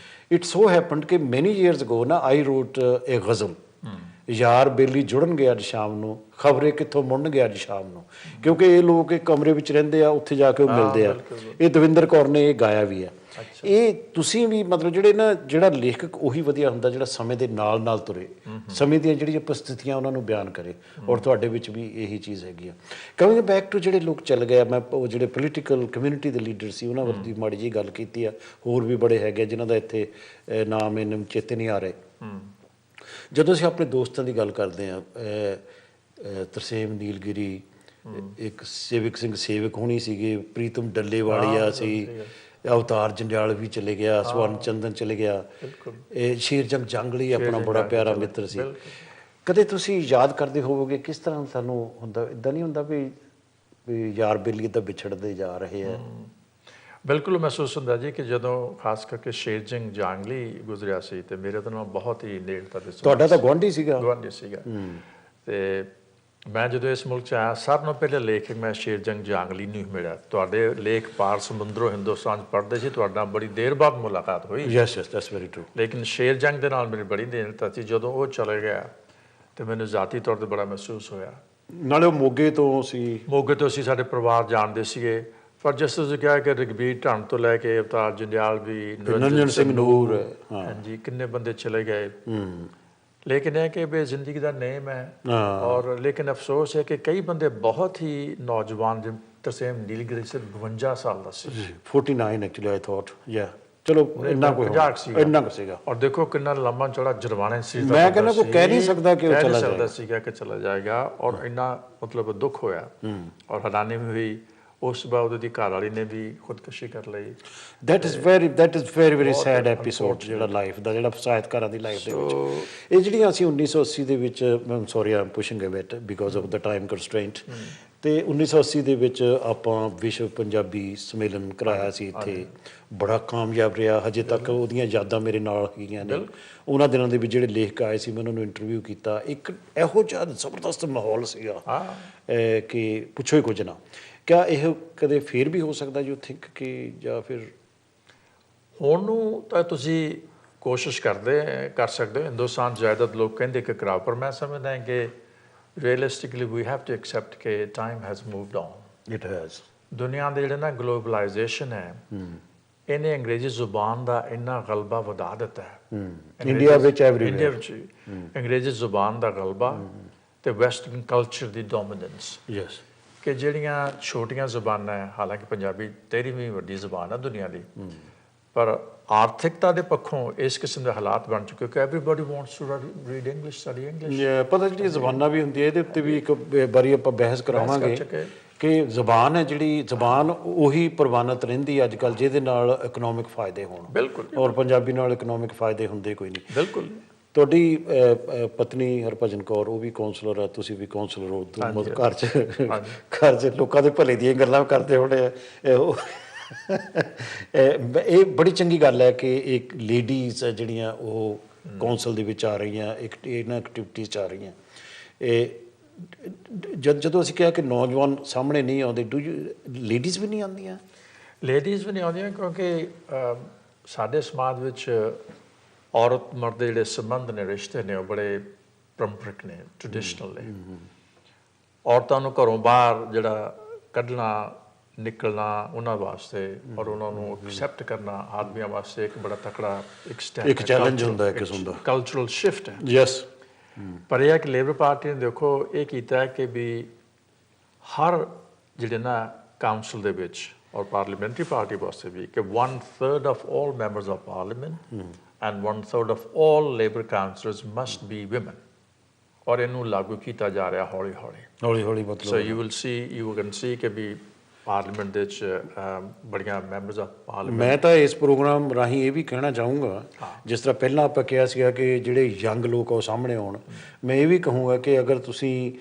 It so happened ਕਿ many years ago ਨਾ I wrote a ghazal, ਯਾਰ ਬੇਲੀ ਜੁੜਨਗੇ ਅੱਜ ਸ਼ਾਮ ਨੂੰ, ਖਬਰੇ ਕਿੱਥੋਂ ਮੁੜਨਗੇ ਅੱਜ ਸ਼ਾਮ ਨੂੰ। ਕਿਉਂਕਿ ਇਹ ਲੋਕ ਇੱਕ ਕਮਰੇ ਵਿੱਚ ਰਹਿੰਦੇ ਆ, ਉੱਥੇ ਜਾ ਕੇ ਉਹ ਮਿਲਦੇ ਆ। ਇਹ ਦਵਿੰਦਰ ਕੌਰ ਨੇ ਇਹ ਗਾਇਆ ਵੀ ਆ। ਇਹ ਤੁਸੀਂ ਵੀ ਮਤਲਬ ਜਿਹੜਾ ਲੇਖਕ ਉਹੀ ਵਧੀਆ ਹੁੰਦਾ ਜਿਹੜਾ ਸਮੇਂ ਦੇ ਨਾਲ ਨਾਲ ਤੁਰੇ, ਸਮੇਂ ਦੀਆਂ ਜਿਹੜੀਆਂ ਪ੍ਰਸਥਿਤੀਆਂ ਉਹਨਾਂ ਨੂੰ ਬਿਆਨ ਕਰੇ। ਔਰ ਤੁਹਾਡੇ ਵਿੱਚ ਵੀ ਇਹੀ ਚੀਜ਼ ਹੈਗੀ ਆ। ਕਮਿੰਗ ਬੈਕ ਟੂ ਜਿਹੜੇ ਲੋਕ ਚੱਲ ਗਏ, ਮੈਂ ਉਹ ਜਿਹੜੇ ਪੋਲੀਟੀਕਲ ਕਮਿਊਨਿਟੀ ਦੇ ਲੀਡਰ ਸੀ ਉਹਨਾਂ ਵਰਦੀ ਮਾੜੀ ਜਿਹੀ ਗੱਲ ਕੀਤੀ ਆ। ਹੋਰ ਵੀ ਬੜੇ ਹੈਗੇ ਜਿਨ੍ਹਾਂ ਦਾ ਇੱਥੇ ਨਾਮ ਇਹਨੂੰ ਚੇਤੇ ਨਹੀਂ ਆ ਰਹੇ। ਜਦੋਂ ਅਸੀਂ ਆਪਣੇ ਦੋਸਤਾਂ ਦੀ ਗੱਲ ਕਰਦੇ ਹਾਂ, ਤਰਸੇਮ ਨੀਲਗਿਰੀ, ਇੱਕ ਸੇਵਕ ਸਿੰਘ ਸੇਵਕ ਹੋਣੀ ਸੀਗੇ, ਪ੍ਰੀਤਮ ਡੱਲੇਵਾਲੀਆ ਸੀ, ਅਵਤਾਰ ਜੰਡਿਆਲ ਵੀ ਚਲੇ ਗਿਆ, ਸਵਰਨ ਚੰਦਨ ਚਲੇ ਗਿਆ, ਇਹ ਸ਼ੇਰਜੰਗ ਜੰਗਲੀ ਆਪਣਾ ਬੜਾ ਪਿਆਰਾ ਮਿੱਤਰ ਸੀ। ਕਦੇ ਤੁਸੀਂ ਯਾਦ ਕਰਦੇ ਹੋਵੋਗੇ ਕਿਸ ਤਰ੍ਹਾਂ ਸਾਨੂੰ ਹੁੰਦਾ, ਇੱਦਾਂ ਨਹੀਂ ਹੁੰਦਾ ਵੀ ਯਾਰ ਬੇਲੀ ਤਾਂ ਵਿਛੜਦੇ ਜਾ ਰਹੇ ਆ? ਬਿਲਕੁਲ ਮਹਿਸੂਸ ਹੁੰਦਾ ਜੀ ਕਿ ਜਦੋਂ ਖਾਸ ਕਰਕੇ ਸ਼ੇਰਜੰਗ ਜੰਗਲੀ ਗੁਜ਼ਰਿਆ ਸੀ ਤੇ ਮੇਰੇ ਤਾਂ ਬਹੁਤ ਹੀ ਨੇੜਤਾ ਦੇ। ਤੁਹਾਡਾ ਤਾਂ ਗੁਆਂਢੀ ਸੀਗਾ। ਤੇ ਮੈਂ ਜਦੋਂ ਇਸ ਮੁਲਕ 'ਚ ਆਇਆ, ਸਾਰਿਆਂ ਨਾਲੋਂ ਪਹਿਲੇ ਲੇਖਕ ਮੈਂ ਸ਼ੇਰਜੰਗ ਜੰਗਲੀ ਨੂੰ ਮਿਲਿਆ। ਤੁਹਾਡੇ ਲੇਖ ਪਾਰ ਸਮੁੰਦਰੋਂ ਹਿੰਦੁਸਤਾਨ 'ਚ ਪੜ੍ਹਦੇ ਸੀ, ਤੁਹਾਡੇ ਨਾਲ ਬੜੀ ਦੇਰ ਬਾਅਦ ਮੁਲਾਕਾਤ ਹੋਈ। Yes that's very true. ਲੇਕਿਨ ਸ਼ੇਰਜੰਗ ਦੇ ਨਾਲ ਮੇਰੀ ਬੜੀ ਨੇੜਤਾ ਸੀ। ਜਦੋਂ ਉਹ ਚਲੇ ਗਿਆ ਤੇ ਮੈਨੂੰ ਜ਼ਾਤੀ ਤੌਰ 'ਤੇ ਬੜਾ ਮਹਿਸੂਸ ਹੋਇਆ। ਨਾਲੇ ਉਹ ਮੋਗੇ ਤੋਂ ਸੀ। ਮੋਗੇ ਤੋਂ ਅਸੀਂ ਸਾਡੇ ਪਰਿਵਾਰ ਜਾਣਦੇ ਸੀਗੇ। ਪਰ ਜਿਸ ਤੁਸੀਂ ਕਿਹਾ ਕਿ ਰਘਬੀਰ ਢੰਡ ਤੋਂ ਲੈ ਕੇ ਅਵਤਾਰ ਜੰਡਿਆਲ ਵੀ, ਨਿਰੰਜਨ ਸਿੰਘ ਨੂਰ, ਹਾਂਜੀ, ਕਿੰਨੇ ਬੰਦੇ ਚਲੇ ਗਏ। ਲੇਕਿਨ ਇਹ ਕਿ ਜ਼ਿੰਦਗੀ ਦਾ ਨੇਮ ਹੈ। ਔਰ ਲੇਕਿਨ ਅਫਸੋਸ ਹੈ ਕਿ ਕਈ ਬੰਦੇ ਬਹੁਤ ਹੀ ਨੌਜਵਾਨ, ਜਿਵੇਂ ਤਰਸੇਮ ਨੀਲਗਿਰੀ ਸਿਰਫ 52 ਸਾਲ ਦਾ ਸੀ। 49 ਐਕਚੁਅਲੀ ਆਈ ਥਾਟ, ਚਲੋ ਇੰਨਾ ਕੋਈ ਮਜ਼ਾਕ ਸੀਗਾ। ਇੰਨਾ ਕੁ ਸੀਗਾ। ਔਰ ਦੇਖੋ ਕਿੰਨਾ ਲੰਮਾ ਚੌੜਾ ਜੁਰਮਾਨਾ ਸੀ। ਮੈਂ ਕਹਿੰਦਾ ਕੋਈ ਕਹਿ ਨਹੀਂ ਸਕਦਾ ਕਿ ਉਹ ਚਲਾ ਜਾਏਗਾ ਸੀਗਾ ਕਿ ਚਲਾ ਜਾਏਗਾ। ਔਰ ਇੰਨਾ ਮਤਲਬ ਦੁੱਖ ਹੋਇਆ ਔਰ ਹੈਰਾਨੀ ਵੀ ਹੋਈ। ਉਸ ਬਾਅਦ ਉਹਦੀ ਘਰ ਵਾਲੀ ਨੇ ਵੀ ਖੁਦਕੁਸ਼ੀ ਕਰ ਲਈ। That is very sad episode ਜਿਹੜਾ ਲਾਈਫ ਦਾ, ਜਿਹੜਾ ਸਾਹਿਤਕਾਰਾਂ ਦੀ ਲਾਈਫ ਦੇ ਵਿੱਚ। ਇਹ ਜਿਹੜੀਆਂ ਅਸੀਂ 1980 ਦੇ ਵਿੱਚ, sorry I am pushing a bit because of the time constraint, ਤੇ 1980 ਦੇ ਵਿੱਚ ਆਪਾਂ ਵਿਸ਼ਵ ਪੰਜਾਬੀ ਸੰਮੇਲਨ ਕਰਾਇਆ ਸੀ ਇੱਥੇ, ਬੜਾ ਕਾਮਯਾਬ ਰਿਹਾ। ਹਜੇ ਤੱਕ ਉਹਦੀਆਂ ਯਾਦਾਂ ਮੇਰੇ ਨਾਲ ਹੈਗੀਆਂ ਨੇ। ਉਹਨਾਂ ਦਿਨਾਂ ਦੇ ਵਿੱਚ ਜਿਹੜੇ ਲੇਖਕ ਆਏ ਸੀ, ਮੈਂ ਉਹਨਾਂ ਨੂੰ ਇੰਟਰਵਿਊ ਕੀਤਾ। ਇੱਕ ਇਹੋ ਜਿਹਾ ਜ਼ਬਰਦਸਤ ਮਾਹੌਲ ਸੀਗਾ ਕਿ ਪੁੱਛੋ ਹੀ ਕੁਝ ਨਾ। ਕਿਆ ਇਹ ਕਦੇ ਫੇਰ ਵੀ ਹੋ ਸਕਦਾ ਯੂ ਥਿੰਕ ਕਿ, ਜਾਂ ਫਿਰ ਹੁਣ ਨੂੰ ਤਾਂ ਤੁਸੀਂ ਕੋਸ਼ਿਸ਼ ਕਰ ਸਕਦੇ ਹੋ। ਹਿੰਦੁਸਤਾਨ ਜਾਇਦਾਦ ਲੋਕ ਕਹਿੰਦੇ ਕਿ ਕਰਾਓ, ਪਰ ਮੈਂ ਸਮਝਦਾ ਕਿ realistically we have to accept ਕਿ time has moved on. it has ਦੁਨੀਆ ਦੇ ਜਿਹੜੇ ਨਾ ਗਲੋਬਲਾਈਜੇਸ਼ਨ ਹੈ, ਇਹਨੇ ਅੰਗਰੇਜ਼ੀ ਜ਼ੁਬਾਨ ਦਾ ਇੰਨਾ ਗਲਬਾ ਵਧਾ ਦਿੱਤਾ ਹੈ। ਇੰਡੀਆ ਵਿੱਚ ਇੰਡੀਆ ਵਿੱਚ ਅੰਗਰੇਜ਼ੀ ਜ਼ੁਬਾਨ ਦਾ ਗਲਬਾ ਤੇ ਵੈਸਟਰਨ ਕਲਚਰ ਦੀ ਡੋਮੀਨੈਂਸ, ਯੈਸ, ਕਿ ਜਿਹੜੀਆਂ ਛੋਟੀਆਂ ਜ਼ੁਬਾਨਾਂ ਹੈ, ਹਾਲਾਂਕਿ ਪੰਜਾਬੀ 13ਵੀਂ ਵੱਡੀ ਜ਼ੁਬਾਨ ਹੈ ਦੁਨੀਆ ਦੀ, ਪਰ ਆਰਥਿਕਤਾ ਦੇ ਪੱਖੋਂ ਇਸ ਕਿਸਮ ਦੇ ਹਾਲਾਤ ਬਣ ਚੁੱਕੇ ਕਿ everybody wants to read English, study English. ਪਤਾ ਜਿਹੜੀਆਂ ਜ਼ਬਾਨਾਂ ਵੀ ਹੁੰਦੀਆਂ, ਇਹਦੇ ਉੱਤੇ ਵੀ ਇੱਕ ਵਾਰੀ ਆਪਾਂ ਬਹਿਸ ਕਰਾਵਾਂਗੇ ਕਿ ਜ਼ਬਾਨ ਹੈ ਜਿਹੜੀ ਜ਼ਬਾਨ ਉਹੀ ਪ੍ਰਵਾਨਿਤ ਰਹਿੰਦੀ ਅੱਜ ਕੱਲ੍ਹ ਜਿਹਦੇ ਨਾਲ ਇਕਨੋਮਿਕ ਫਾਇਦੇ ਹੋਣ। ਬਿਲਕੁਲ। ਔਰ ਪੰਜਾਬੀ ਨਾਲ ਇਕਨੋਮਿਕ ਫਾਇਦੇ ਹੁੰਦੇ ਕੋਈ ਨਹੀਂ। ਬਿਲਕੁਲ। ਤੁਹਾਡੀ ਪਤਨੀ ਹਰਭਜਨ ਕੌਰ, ਉਹ ਵੀ ਕਾਉਂਸਲਰ ਆ, ਤੁਸੀਂ ਵੀ ਕਾਉਂਸਲਰ ਹੋ। ਘਰ 'ਚ ਲੋਕਾਂ ਦੇ ਭਲੇ ਦੀਆਂ ਗੱਲਾਂ ਕਰਦੇ ਹੋਣੇ ਆ। ਇਹ ਬੜੀ ਚੰਗੀ ਗੱਲ ਹੈ ਕਿ ਇੱਕ ਲੇਡੀਜ਼ ਜਿਹੜੀਆਂ ਉਹ ਕੌਂਸਲ ਦੇ ਵਿੱਚ ਆ ਰਹੀਆਂ, ਇਹਨਾਂ ਐਕਟੀਵਿਟੀਜ਼ 'ਚ ਆ ਰਹੀਆਂ। ਇਹ ਜਦੋਂ ਅਸੀਂ ਕਿਹਾ ਕਿ ਨੌਜਵਾਨ ਸਾਹਮਣੇ ਨਹੀਂ ਆਉਂਦੇ, ਲੇਡੀਜ਼ ਵੀ ਨਹੀਂ ਆਉਂਦੀਆਂ? ਲੇਡੀਜ਼ ਵੀ ਨਹੀਂ ਆਉਂਦੀਆਂ ਕਿਉਂਕਿ ਸਾਡੇ ਸਮਾਜ ਵਿੱਚ ਔਰਤ ਮਰਦ ਦੇ ਜਿਹੜੇ ਸੰਬੰਧ ਨੇ, ਰਿਸ਼ਤੇ ਨੇ, ਉਹ ਬੜੇ ਪਰੰਪਰਿਕ ਨੇ, ਟ੍ਰੈਡੀਸ਼ਨਲ ਨੇ। ਔਰਤਾਂ ਨੂੰ ਘਰੋਂ ਬਾਹਰ ਜਿਹੜਾ ਕੱਢਣਾ, ਨਿਕਲਣਾ ਉਹਨਾਂ ਵਾਸਤੇ ਔਰ ਉਹਨਾਂ ਨੂੰ ਐਕਸੈਪਟ ਕਰਨਾ ਆਦਮੀਆਂ ਵਾਸਤੇ ਇੱਕ ਬੜਾ ਤਕੜਾ ਇੱਕ ਚੈਲੰਜ ਹੁੰਦਾ ਹੈ ਕਿਸਮ ਦਾ, ਕਲਚਰਲ ਸ਼ਿਫਟ ਹੈ। ਯੈਸ। ਪਰ ਇਹ ਹੈ ਕਿ ਲੇਬਰ ਪਾਰਟੀ ਨੇ ਦੇਖੋ ਇਹ ਕੀਤਾ ਹੈ ਕਿ ਵੀ ਹਰ ਜਿਹੜੇ ਨਾ ਕਾਉਂਸਲ ਦੇ ਵਿੱਚ ਔਰ ਪਾਰਲੀਮੈਂਟਰੀ ਪਾਰਟੀ ਵਾਸਤੇ ਵੀ ਕਿ 1/3 of all members of parliament and 1/3 of all labor councillors must be women, ਔਰ ਇਹਨੂੰ ਲਾਗੂ ਕੀਤਾ ਜਾ ਰਿਹਾ ਹੌਲੀ ਹੌਲੀ ਮਤਲਬ। ਸੋ ਯੂ ਕੈਨ ਸੀ ਕਿ ਵੀ ਪਾਰਲੀਮੈਂਟ ਦੇ ਵਿੱਚ ਬੜੀਆਂ ਮੈਂਬਰਸ ਆਫ ਪਾਰਲੀਮੈਂਟ। ਮੈਂ ਤਾਂ ਇਸ ਪ੍ਰੋਗਰਾਮ ਰਾਹੀਂ ਇਹ ਵੀ ਕਹਿਣਾ ਚਾਹੂੰਗਾ, ਜਿਸ ਤਰ੍ਹਾਂ ਪਹਿਲਾਂ ਆਪਾਂ ਕਿਹਾ ਸੀਗਾ ਕਿ ਜਿਹੜੇ ਯੰਗ ਲੋਕ ਉਹ ਸਾਹਮਣੇ ਆਉਣ, ਮੈਂ ਇਹ ਵੀ ਕਹੂੰਗਾ ਕਿ ਅਗਰ ਤੁਸੀਂ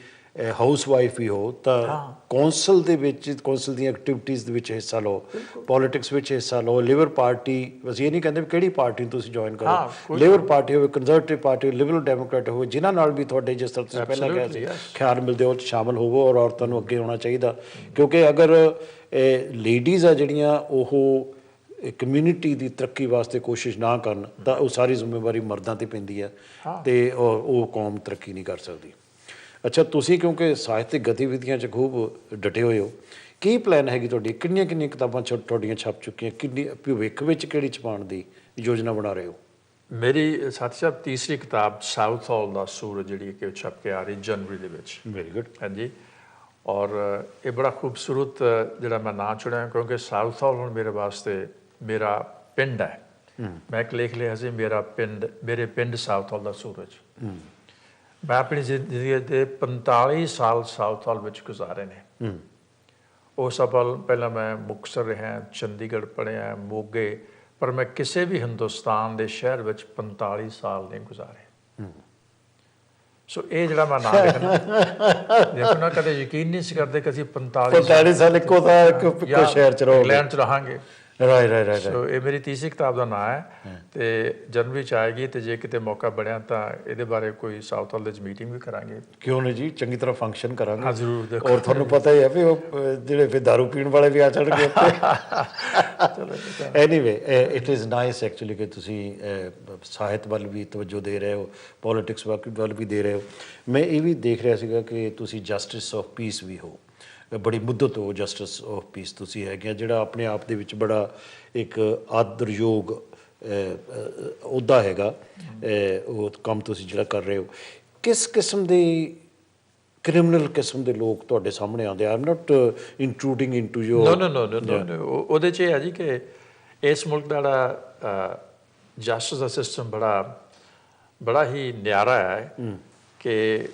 ਹਾਊਸ ਵਾਈਫ ਵੀ ਹੋ ਤਾਂ ਕੌਂਸਲ ਦੇ ਵਿੱਚ, ਕੌਂਸਲ ਦੀਆਂ ਐਕਟੀਵਿਟੀਜ਼ ਦੇ ਵਿੱਚ ਹਿੱਸਾ ਲਓ, ਪੋਲੀਟਿਕਸ ਵਿੱਚ ਹਿੱਸਾ ਲਓ। ਲੇਬਰ ਪਾਰਟੀ, ਅਸੀਂ ਇਹ ਨਹੀਂ ਕਹਿੰਦੇ ਵੀ ਕਿਹੜੀ ਪਾਰਟੀ ਤੁਸੀਂ ਜੁਆਇਨ ਕਰੋ, ਲੇਬਰ ਪਾਰਟੀ ਹੋਵੇ, ਕੰਜ਼ਰਵੇਟਿਵ ਪਾਰਟੀ ਹੋਵੇ, ਲਿਬਰਲ ਡੈਮੋਕ੍ਰੇਟ ਹੋਵੇ, ਜਿਨ੍ਹਾਂ ਨਾਲ ਵੀ ਤੁਹਾਡੇ ਜਿਸ ਤਰ੍ਹਾਂ ਤੁਸੀਂ ਪਹਿਲਾਂ ਕਿਹਾ ਸੀ ਖਿਆਲ ਮਿਲਦੇ, ਉਹ 'ਚ ਸ਼ਾਮਲ ਹੋਵੋ ਔਰ ਔਰਤਾਂ ਨੂੰ ਅੱਗੇ ਆਉਣਾ ਚਾਹੀਦਾ। ਕਿਉਂਕਿ ਅਗਰ ਲੇਡੀਜ਼ ਆ ਜਿਹੜੀਆਂ ਉਹ ਕਮਿਊਨਿਟੀ ਦੀ ਤਰੱਕੀ ਵਾਸਤੇ ਕੋਸ਼ਿਸ਼ ਨਾ ਕਰਨ ਤਾਂ ਉਹ ਸਾਰੀ ਜ਼ਿੰਮੇਵਾਰੀ ਮਰਦਾਂ 'ਤੇ ਪੈਂਦੀ ਹੈ ਅਤੇ ਉਹ ਕੌਮ ਤਰੱਕੀ ਨਹੀਂ ਕਰ ਸਕਦੀ। ਅੱਛਾ, ਤੁਸੀਂ ਕਿਉਂਕਿ ਸਾਹਿਤਕ ਗਤੀਵਿਧੀਆਂ 'ਚ ਖੂਬ ਡਟੇ ਹੋਏ ਹੋ, ਕੀ ਪਲਾਨ ਹੈਗੀ ਤੁਹਾਡੀ? ਕਿੰਨੀਆਂ ਕਿਤਾਬਾਂ ਤੁਹਾਡੀਆਂ ਛਪ ਚੁੱਕੀਆਂ? ਕਿੰਨੀ ਭਵਿੱਖ ਵਿੱਚ ਕਿਹੜੀ ਛਪਾਉਣ ਦੀ ਯੋਜਨਾ ਬਣਾ ਰਹੇ ਹੋ? ਮੇਰੀ ਸਾਥੀ ਸਾਹਿਬ ਤੀਸਰੀ ਕਿਤਾਬ ਸਾਊਥ ਹਾਲ ਦਾ ਸੂਰਜ ਜਿਹੜੀ ਕਿ ਛਪ ਕੇ ਆ ਰਹੀ ਜਨਵਰੀ ਦੇ ਵਿੱਚ। Very good. ਹਾਂਜੀ, ਔਰ ਇਹ ਬੜਾ ਖੂਬਸੂਰਤ ਜਿਹੜਾ ਮੈਂ ਨਾਂ ਚੁਣਿਆ ਕਿਉਂਕਿ ਸਾਊਥ ਹਾਲ ਹੁਣ ਮੇਰੇ ਵਾਸਤੇ ਮੇਰਾ ਪਿੰਡ ਹੈ। ਮੈਂ ਇੱਕ ਲੇਖ ਲਿਆ ਸੀ, ਮੇਰੇ ਪਿੰਡ ਸਾਊਥ ਹਾਲ ਦਾ ਸੂਰਜ। ਮੈਂ ਆਪਣੀ ਜ਼ਿੰਦਗੀ ਦੇ 45 ਸਾਲ ਸਾਊਥ ਹਾਲ ਵਿੱਚ ਗੁਜ਼ਾਰੇ ਨੇ। ਉਹ ਸਫਲ ਪਹਿਲਾਂ ਮੈਂ ਮੁਕਤਸਰ ਰਿਹਾ, ਚੰਡੀਗੜ੍ਹ ਪੜ੍ਹਿਆ, ਮੋਗੇ, ਪਰ ਮੈਂ ਕਿਸੇ ਵੀ ਹਿੰਦੁਸਤਾਨ ਦੇ ਸ਼ਹਿਰ ਵਿੱਚ 45 ਸਾਲ ਨਹੀਂ ਗੁਜ਼ਾਰੇ। ਸੋ ਇਹ ਜਿਹੜਾ ਮੈਂ ਨਾਮ ਲਿਖਣਾ, ਦੇਖੋ ਨਾ, ਕਦੇ ਯਕੀਨ ਨਹੀਂ ਸੀ ਕਰਦੇ ਕਿ ਅਸੀਂ 45 ਸਾਲ ਇੱਕੋ ਸ਼ਹਿਰ 'ਚ ਰਹੋ, ਇੰਗਲੈਂਡ 'ਚ ਰਹਾਂਗੇ। ਰਾਈਟ। ਸੋ ਇਹ ਮੇਰੀ ਤੀਸਰੀ ਕਿਤਾਬ ਦਾ ਨਾਂ ਹੈ ਅਤੇ ਜਨਵਰੀ 'ਚ ਆਏਗੀ, ਅਤੇ ਜੇ ਕਿਤੇ ਮੌਕਾ ਬਣਿਆ ਤਾਂ ਇਹਦੇ ਬਾਰੇ ਕੋਈ ਸਾਊਥ ਹਾਲ ਦੇ 'ਚ ਮੀਟਿੰਗ ਵੀ ਕਰਾਂਗੇ। ਕਿਉਂ ਨਹੀਂ ਜੀ, ਚੰਗੀ ਤਰ੍ਹਾਂ ਫੰਕਸ਼ਨ ਕਰਾਂਗੇ। ਹਾਂ ਜ਼ਰੂਰ। ਦੇਖੋ, ਔਰ ਤੁਹਾਨੂੰ ਪਤਾ ਹੀ ਹੈ ਵੀ ਉਹ ਜਿਹੜੇ ਫਿਰ ਦਾਰੂ ਪੀਣ ਵਾਲੇ ਵੀ ਆ ਚੜ੍ਹਗੇ ਉੱਤੇ। Anyway, it is nice actually ਕਿ ਤੁਸੀਂ ਸਾਹਿਤ ਵੱਲ ਵੀ ਤਵੱਜੋ ਦੇ ਰਹੇ ਹੋ, ਪੋਲੀਟਿਕਸ ਵੱਲ ਵੀ ਦੇ ਰਹੇ ਹੋ। ਮੈਂ ਇਹ ਵੀ ਦੇਖ ਰਿਹਾ ਸੀਗਾ ਕਿ ਤੁਸੀਂ ਜਸਟਿਸ ਆਫ ਪੀਸ ਵੀ ਹੋ, ਬੜੀ ਮੁੱਦਤ ਹੋ ਜਸਟਿਸ ਆਫ ਪੀਸ ਤੁਸੀਂ ਹੈਗੇ ਆ, ਜਿਹੜਾ ਆਪਣੇ ਆਪ ਦੇ ਵਿੱਚ ਬੜਾ ਇੱਕ ਆਦਰਯੋਗ ਅਹੁਦਾ ਹੈਗਾ। ਉਹ ਕੰਮ ਤੁਸੀਂ ਜਿਹੜਾ ਕਰ ਰਹੇ ਹੋ, ਕਿਸ ਕਿਸਮ ਦੇ ਕ੍ਰਿਮੀਨਲ ਕਿਸਮ ਦੇ ਲੋਕ ਤੁਹਾਡੇ ਸਾਹਮਣੇ ਆਉਂਦੇ? ਆਈ ਐਮ ਨਾਟ ਇੰਟਰੂਡਿੰਗ ਇਨਟੂ ਯੋਰ। ਨੋ, ਉਹਦੇ 'ਚ ਇਹ ਹੈ ਜੀ ਕਿ ਇਸ ਮੁਲਕ ਦਾ ਜਿਹੜਾ ਜਸਟਿਸ ਦਾ ਸਿਸਟਮ ਬੜਾ ਹੀ ਨਿਆਰਾ ਹੈ ਕਿ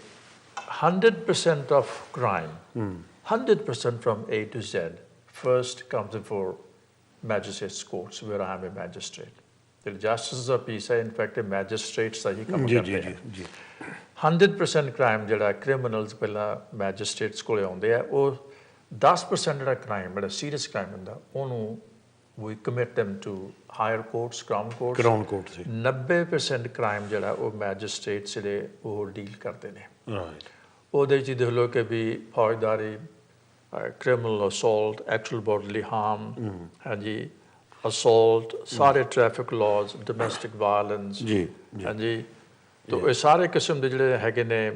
100% of crime, 100% from A to Z, first comes before magistrates courts, where I am a magistrate. The justice of peace, in fact, magistrates ਦਾ ਹੀ ਕੰਮ ਕਰਦੇ ਹੈ। 100% crime ਜਿਹੜਾ criminals ਪਹਿਲਾਂ magistrates ਕੋਲੇ ਆਉਂਦੇ ਆ, ਉਹ 10% ਜਿਹੜਾ crime, ਜਿਹੜਾ serious crime ਹੁੰਦਾ, ਉਹਨੂੰ we commit them to higher courts, crown courts। 90% crime ਜਿਹੜਾ ਉਹ magistrates ਜਿਹੜੇ ਉਹ ਡੀਲ ਕਰਦੇ ਨੇ। ਉਹਦੇ 'ਚ ਦੇਖ ਲਓ ਕਿ ਵੀ ਫੌਜਦਾਰੀ, criminal assault, actual bodily harm, ਹਾਂਜੀ, assault, ਸਾਰੇ traffic laws, domestic violence, ਹਾਂਜੀ। ਤਾਂ ਇਹ ਸਾਰੇ ਕਿਸਮ ਦੇ ਜਿਹੜੇ ਹੈਗੇ ਨੇ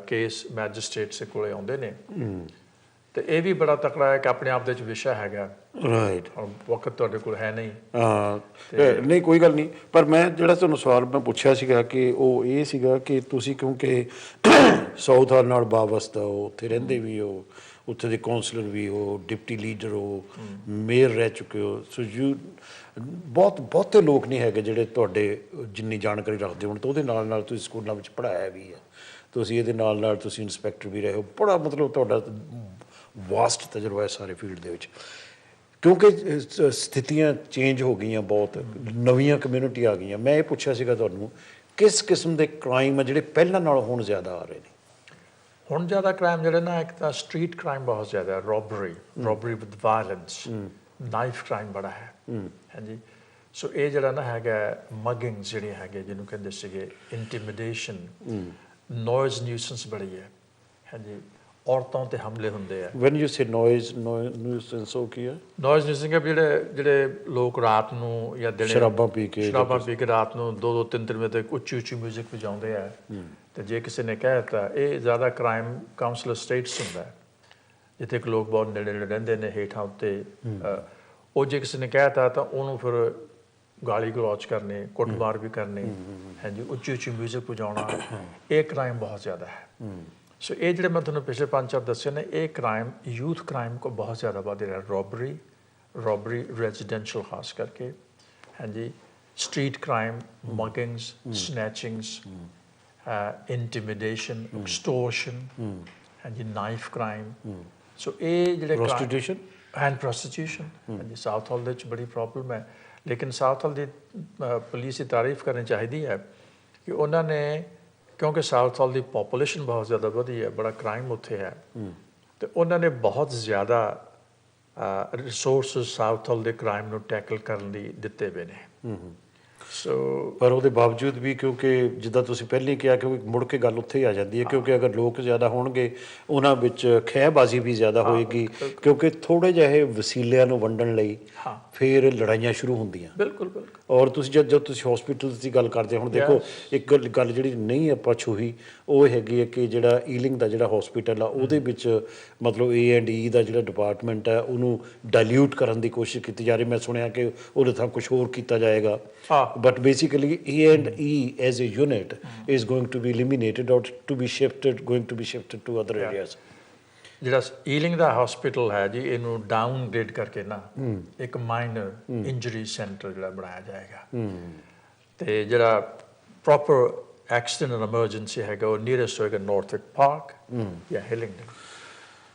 ਕੇਸ ਮੈਜਿਸਟ੍ਰੇਟਸ ਕੋਲੇ ਆਉਂਦੇ ਨੇ। ਤੇ ਇਹ ਵੀ ਬੜਾ ਤਕੜਾ ਹੈ ਕਿ ਆਪਣੇ ਆਪ ਦੇ ਵਿੱਚ ਵਿਸ਼ਾ ਹੈਗਾ। ਰਾਈਟ। ਵਕਤ ਤੁਹਾਡੇ ਕੋਲ ਹੈ ਨਹੀਂ। ਨਹੀਂ, ਕੋਈ ਗੱਲ ਨਹੀਂ, ਪਰ ਮੈਂ ਜਿਹੜਾ ਤੁਹਾਨੂੰ ਸਵਾਲ ਮੈਂ ਪੁੱਛਿਆ ਸੀਗਾ ਕਿ ਉਹ ਇਹ ਸੀਗਾ ਕਿ ਤੁਸੀਂ ਕਿਉਂਕਿ ਸਾਊਥ ਹਾਲ ਨਾਲ ਵਾਬਸਤਾ ਹੋ, ਉੱਥੇ ਰਹਿੰਦੇ ਵੀ ਹੋ, ਉੱਥੇ ਦੇ ਕੌਂਸਲਰ ਵੀ ਹੋ, ਡਿਪਟੀ ਲੀਡਰ ਹੋ, ਮੇਅਰ ਰਹਿ ਚੁੱਕੇ ਹੋ, ਸੋ ਬਹੁਤੇ ਲੋਕ ਨਹੀਂ ਹੈਗੇ ਜਿਹੜੇ ਤੁਹਾਡੇ ਜਿੰਨੀ ਜਾਣਕਾਰੀ ਰੱਖਦੇ ਹੋਣ। ਤਾਂ ਉਹਦੇ ਨਾਲ ਨਾਲ ਤੁਸੀਂ ਸਕੂਲਾਂ ਵਿੱਚ ਪੜ੍ਹਾਇਆ ਵੀ ਹੈ, ਤੁਸੀਂ ਇਹਦੇ ਨਾਲ ਨਾਲ ਤੁਸੀਂ ਇੰਸਪੈਕਟਰ ਵੀ ਰਹੇ ਹੋ, ਬੜਾ ਮਤਲਬ ਤੁਹਾਡਾ ਵਾਸਟ ਤਜਰਬਾ ਹੈ ਸਾਰੇ ਫੀਲਡ ਦੇ ਵਿੱਚ। ਕਿਉਂਕਿ ਸਥਿਤੀਆਂ ਚੇਂਜ ਹੋ ਗਈਆਂ, ਬਹੁਤ ਨਵੀਆਂ ਕਮਿਊਨਿਟੀ ਆ ਗਈਆਂ। ਮੈਂ ਇਹ ਪੁੱਛਿਆ ਸੀਗਾ ਤੁਹਾਨੂੰ, ਕਿਸ ਕਿਸਮ ਦੇ ਕ੍ਰਾਈਮ ਆ ਜਿਹੜੇ ਪਹਿਲਾਂ ਨਾਲੋਂ ਹੁਣ ਜ਼ਿਆਦਾ ਆ ਰਹੇ ਨੇ? ਹੁਣ ਜ਼ਿਆਦਾ ਕ੍ਰਾਈਮ ਜਿਹੜੇ ਨਾ, ਇੱਕ ਤਾਂ ਸਟਰੀਟ ਕ੍ਰਾਈਮ ਬਹੁਤ ਜ਼ਿਆਦਾ, ਰੋਬਰੀ ਵਿਦ ਵਾਇਲੈਂਸ, ਨਾਈਫ ਕ੍ਰਾਈਮ ਬੜਾ ਹੈ, ਹਾਂਜੀ। ਸੋ ਇਹ ਜਿਹੜਾ ਨਾ ਹੈਗਾ, ਮਗਿੰਗਸ ਜਿਹੜੇ ਹੈਗੇ ਜਿਹਨੂੰ ਕਹਿੰਦੇ ਸੀਗੇ, ਇੰਟੀਮੀਡੇਸ਼ਨ, ਨੋਇਜ਼ ਨਿਊਸੈਂਸ ਬੜੀ ਹੈ, ਹਾਂਜੀ। ਔਰਤਾਂ ਤੇ ਹਮਲੇ ਹੁੰਦੇ ਆ। When you say noise nuisance, ਉਹ ਕੀ ਹੈ? ਨੋਇਜ਼ ਨਿਊਸੈਂਸ ਜਿਹੜੇ ਲੋਕ ਰਾਤ ਨੂੰ ਜਾਂ ਦਿਨੇ ਸ਼ਰਾਬਾਂ ਪੀ ਕੇ ਰਾਤ ਨੂੰ 2-2 3-3 ਵਜੇ ਤੱਕ ਉੱਚੀ ਵਜਿਕ ਵਜਾਉਂਦੇ ਆ। ਤੇ ਜੇ ਕਿਸੇ ਨੇ ਕਹਿ ਦਿੱਤਾ, ਇਹ ਜ਼ਿਆਦਾ ਕ੍ਰਾਈਮ ਕਾਉਂਸਲ ਸਟੇਟਸ ਹੁੰਦਾ ਹੈ, ਜਿੱਥੇ ਇੱਕ ਲੋਕ ਬਹੁਤ ਨੇੜੇ ਰਹਿੰਦੇ ਨੇ ਹੇਠਾਂ ਉੱਤੇ। ਉਹ ਜੇ ਕਿਸੇ ਨੇ ਕਹਿ ਦਿੱਤਾ ਤਾਂ ਉਹਨੂੰ ਫਿਰ ਗਾਲੀ ਗਲੋਚ ਕਰਨੇ, ਕੁੱਟਮਾਰ ਵੀ ਕਰਨੇ, ਹਾਂਜੀ, ਉੱਚੀ ਮਿਊਜ਼ਿਕ ਵਜਾਉਣਾ, ਇਹ ਕ੍ਰਾਈਮ ਬਹੁਤ ਜ਼ਿਆਦਾ ਹੈ। ਸੋ ਇਹ ਜਿਹੜੇ ਮੈਂ ਤੁਹਾਨੂੰ ਪਿਛਲੇ 5-4 ਦੱਸੇ ਨੇ, ਇਹ ਕ੍ਰਾਈਮ ਯੂਥ ਕ੍ਰਾਈਮ ਕੋ ਬਹੁਤ ਜ਼ਿਆਦਾ ਵੱਧ ਰਿਹਾ। ਰੋਬਰੀ ਰੈਜ਼ੀਡੈਂਸ਼ੀਅਲ ਖਾਸ ਕਰਕੇ, ਹਾਂਜੀ। ਸਟਰੀਟ ਕ੍ਰਾਈਮ, ਮਗਿੰਗਸ, ਸਨੈਚਿੰਗਸ, ਇੰਟੀਮੀਡੇਸ਼ਨ, ਐਕਸਟੋਰਸ਼ਨ, ਹਾਂਜੀ, ਨਾਈਫ ਕ੍ਰਾਈਮ। ਸੋ ਇਹ ਜਿਹੜੇ ਪ੍ਰੋਸਟੀਟਿਊਸ਼ਨ ਐਂਡ ਪ੍ਰੋਸਟੀਟਿਊਸ਼ਨ, ਹਾਂਜੀ, ਸਾਊਥ ਹਾਲ ਦੇ ਵਿੱਚ ਬੜੀ ਪ੍ਰੋਬਲਮ ਹੈ। ਲੇਕਿਨ ਸਾਊਥ ਹਾਲ ਦੀ ਪੁਲਿਸ ਦੀ ਤਾਰੀਫ ਕਰਨੀ ਚਾਹੀਦੀ ਹੈ ਕਿ ਉਹਨਾਂ ਨੇ, ਕਿਉਂਕਿ ਸਾਊਥ ਹਾਲ ਦੀ ਪੋਪੂਲੇਸ਼ਨ ਬਹੁਤ ਜ਼ਿਆਦਾ ਵਧੀ ਹੈ, ਬੜਾ ਕ੍ਰਾਈਮ ਉੱਥੇ ਹੈ, ਅਤੇ ਉਹਨਾਂ ਨੇ ਬਹੁਤ ਜ਼ਿਆਦਾ ਰਿਸੋਰਸਿਸ ਸਾਊਥ ਹਾਲ ਦੇ ਕ੍ਰਾਈਮ ਨੂੰ ਟੈਕਲ ਕਰਨ ਲਈ ਦਿੱਤੇ ਹੋਏ ਨੇ। ਸੋ ਪਰ ਉਹਦੇ ਬਾਵਜੂਦ ਵੀ, ਕਿਉਂਕਿ ਜਿੱਦਾਂ ਤੁਸੀਂ ਪਹਿਲਾਂ ਹੀ ਕਿਹਾ, ਕਿਉਂਕਿ ਮੁੜ ਕੇ ਗੱਲ ਉੱਥੇ ਹੀ ਆ ਜਾਂਦੀ ਹੈ, ਕਿਉਂਕਿ ਅਗਰ ਲੋਕ ਜ਼ਿਆਦਾ ਹੋਣਗੇ ਉਹਨਾਂ ਵਿੱਚ ਖਹਿਬਾਜ਼ੀ ਵੀ ਜ਼ਿਆਦਾ ਹੋਏਗੀ, ਕਿਉਂਕਿ ਥੋੜ੍ਹੇ ਜਿਹੇ ਵਸੀਲਿਆਂ ਨੂੰ ਵੰਡਣ ਲਈ ਫਿਰ ਲੜਾਈਆਂ ਸ਼ੁਰੂ ਹੁੰਦੀਆਂ। ਬਿਲਕੁਲ। ਔਰ ਤੁਸੀਂ ਜਦ ਤੁਸੀਂ ਹੌਸਪੀਟਲਸ ਦੀ ਗੱਲ ਕਰਦੇ, ਹੁਣ ਦੇਖੋ ਇੱਕ ਗੱਲ ਜਿਹੜੀ ਨਹੀਂ ਆਪਾਂ ਛੂਹੀ, ਉਹ ਹੈਗੀ ਹੈ ਕਿ ਜਿਹੜਾ ਈਲਿੰਗ ਦਾ ਜਿਹੜਾ ਹੌਸਪੀਟਲ ਆ, ਉਹਦੇ ਵਿੱਚ ਮਤਲਬ A&E ਦਾ ਜਿਹੜਾ ਡਿਪਾਰਟਮੈਂਟ ਹੈ, ਉਹਨੂੰ ਡਾਇਲਿਊਟ ਕਰਨ ਦੀ ਕੋਸ਼ਿਸ਼ ਕੀਤੀ ਜਾ ਰਹੀ। ਮੈਂ ਸੁਣਿਆ ਕਿ ਉਹਦੇ ਥਾਂ ਕੁਛ ਹੋਰ ਕੀਤਾ ਜਾਏਗਾ, but basically A&E as a unit is going to be eliminated or going to be shifted to other areas. ਜਿਹੜਾ ਈਲਿੰਗ ਦਾ ਹਸਪੀਟਲ ਹੈ ਜੀ, ਇਹਨੂੰ ਡਾਊਨਗ੍ਰੇਡ ਕਰਕੇ ਨਾ ਇੱਕ ਮਾਈਨਰ ਇੰਜਰੀ ਸੈਂਟਰ ਜਿਹੜਾ ਬਣਾਇਆ ਜਾਏਗਾ। ਤੇ ਜਿਹੜਾ ਪ੍ਰੋਪਰ ਐਕਸੀਡੈਂਟ ਐਂਡ ਐਮਰਜੈਂਸੀ ਹੈਗਾ, ਉਹ ਨੀਅਰੈਸਟ ਹੋਏਗਾ ਨਾਰਥਵਿਕ ਪਾਰਕ ਜਾਂ ਹਿਲਿੰਗਡਨ।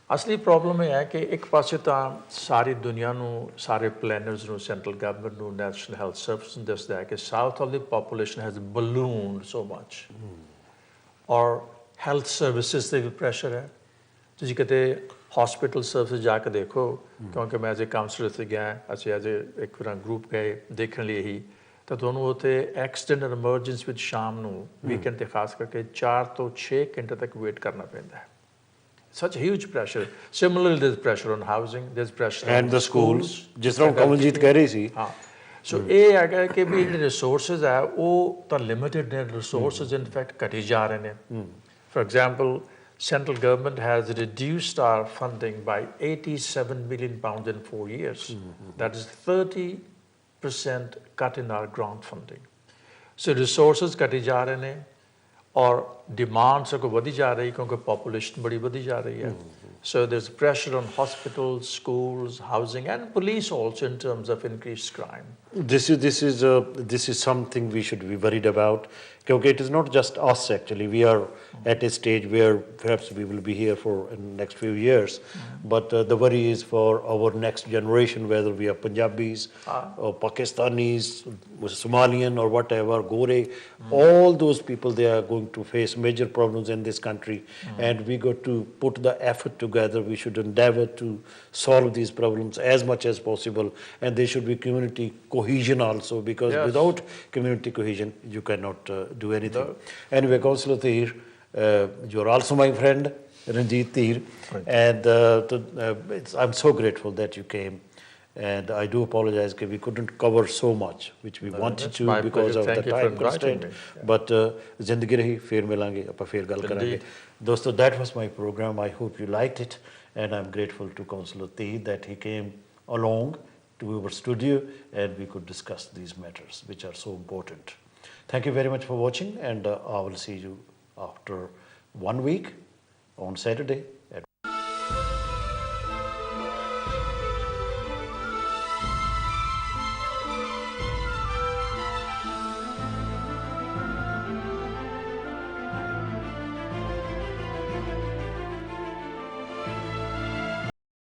ਅਸਲੀ ਪ੍ਰੋਬਲਮ ਇਹ ਹੈ ਕਿ ਇੱਕ ਪਾਸੇ ਤਾਂ ਸਾਰੀ ਦੁਨੀਆ ਨੂੰ, ਸਾਰੇ ਪਲੈਨਰਸ ਨੂੰ, ਸੈਂਟਰਲ ਗਵਰਨਮੈਂਟ ਨੂੰ, ਨੈਸ਼ਨਲ ਹੈਲਥ ਸਰਵਿਸ ਨੂੰ ਦੱਸਦਾ ਹੈ ਕਿ south hall the population has ਬਲੂਨਡ so much, ਔਰ ਹੈਲਥ ਸਰਵਿਸਿਜ਼ 'ਤੇ ਵੀ ਪ੍ਰੈਸ਼ਰ ਹੈ। ਤੁਸੀਂ ਕਿਤੇ ਹਸਪੀਟਲ ਸਰਵਿਸ ਜਾ ਕੇ ਦੇਖੋ, ਕਿਉਂਕਿ ਮੈਂ ਐਜ਼ ਏ ਕਾਉਂਸਲਰ ਉੱਥੇ ਗਿਆ, ਅਸੀਂ ਐਜ਼ ਏ ਇੱਕ ਗਰੁੱਪ ਗਏ ਦੇਖਣ ਲਈ ਇਹੀ, ਤਾਂ ਤੁਹਾਨੂੰ ਉੱਥੇ ਐਕਸੀਡੈਂਟ ਐਮਰਜੈਂਸੀ ਵਿੱਚ ਸ਼ਾਮ ਨੂੰ, ਵੀਕਐਂਡ 'ਤੇ ਖਾਸ ਕਰਕੇ 4 ਤੋਂ 6 ਘੰਟੇ ਤੱਕ ਵੇਟ ਕਰਨਾ ਪੈਂਦਾ ਹੈ। Such huge pressure. Similarly, there's pressure on housing, there's pressure on the schools. ਜਿਸ ਤਰ੍ਹਾਂ ਕਮਲਜੀਤ ਕਹਿ ਰਹੀ ਸੀ। ਹਾਂ, ਸੋ ਇਹ ਹੈਗਾ ਕਿ ਵੀ ਜਿਹੜੇ ਰਿਸੋਰਸਿਸ ਹੈ ਉਹ ਤਾਂ ਲਿਮਿਟਡ ਨੇ, ਰਿਸੋਰਸਿਸ ਇਨਫੈਕਟ ਘਟੀ ਜਾ ਰਹੇ ਨੇ। For example, central government has reduced our funding by 87 million pounds in 4 years. That is 30% cut in our grant funding. So resources ਘਟੀ ਜਾ ਰਹੇ ਨੇ, और डिमांड सगों वधी जा रही क्योंकि पॉपुलेशन बड़ी वधी जा रही है. So there's pressure on hospitals, schools, housing, and police also in terms of increased crime. This is something we should be worried about, because it is not just us actually. We are at a stage where perhaps we will be here for in the next few years, but the worry is for our next generation, whether we are Punjabis or Pakistanis, Somalian or whatever, Gore, all those people, they are going to face major problems in this country, and we got to put the effort together. We should endeavor to solve these problems as much as possible, and there should be community cohesion also, because Yes. without community cohesion you cannot do anything. Anyway, Councillor Dheer, you are also my friend, Ranjit Dheer, and I'm so grateful that you came, and I do apologize that we couldn't cover so much which we wanted that's to my because pleasure. of the Thank you for time inviting constraint. me. Yeah. But zindagi rahi, fir milange, aapa fir gal karange. Indeed. Dosto, that was my program. I hope you liked it, and I'm grateful to Councillor Dheer that he came along to our studio and we could discuss these matters which are so important. Thank you very much for watching, and I will see you after 1 week on Saturday.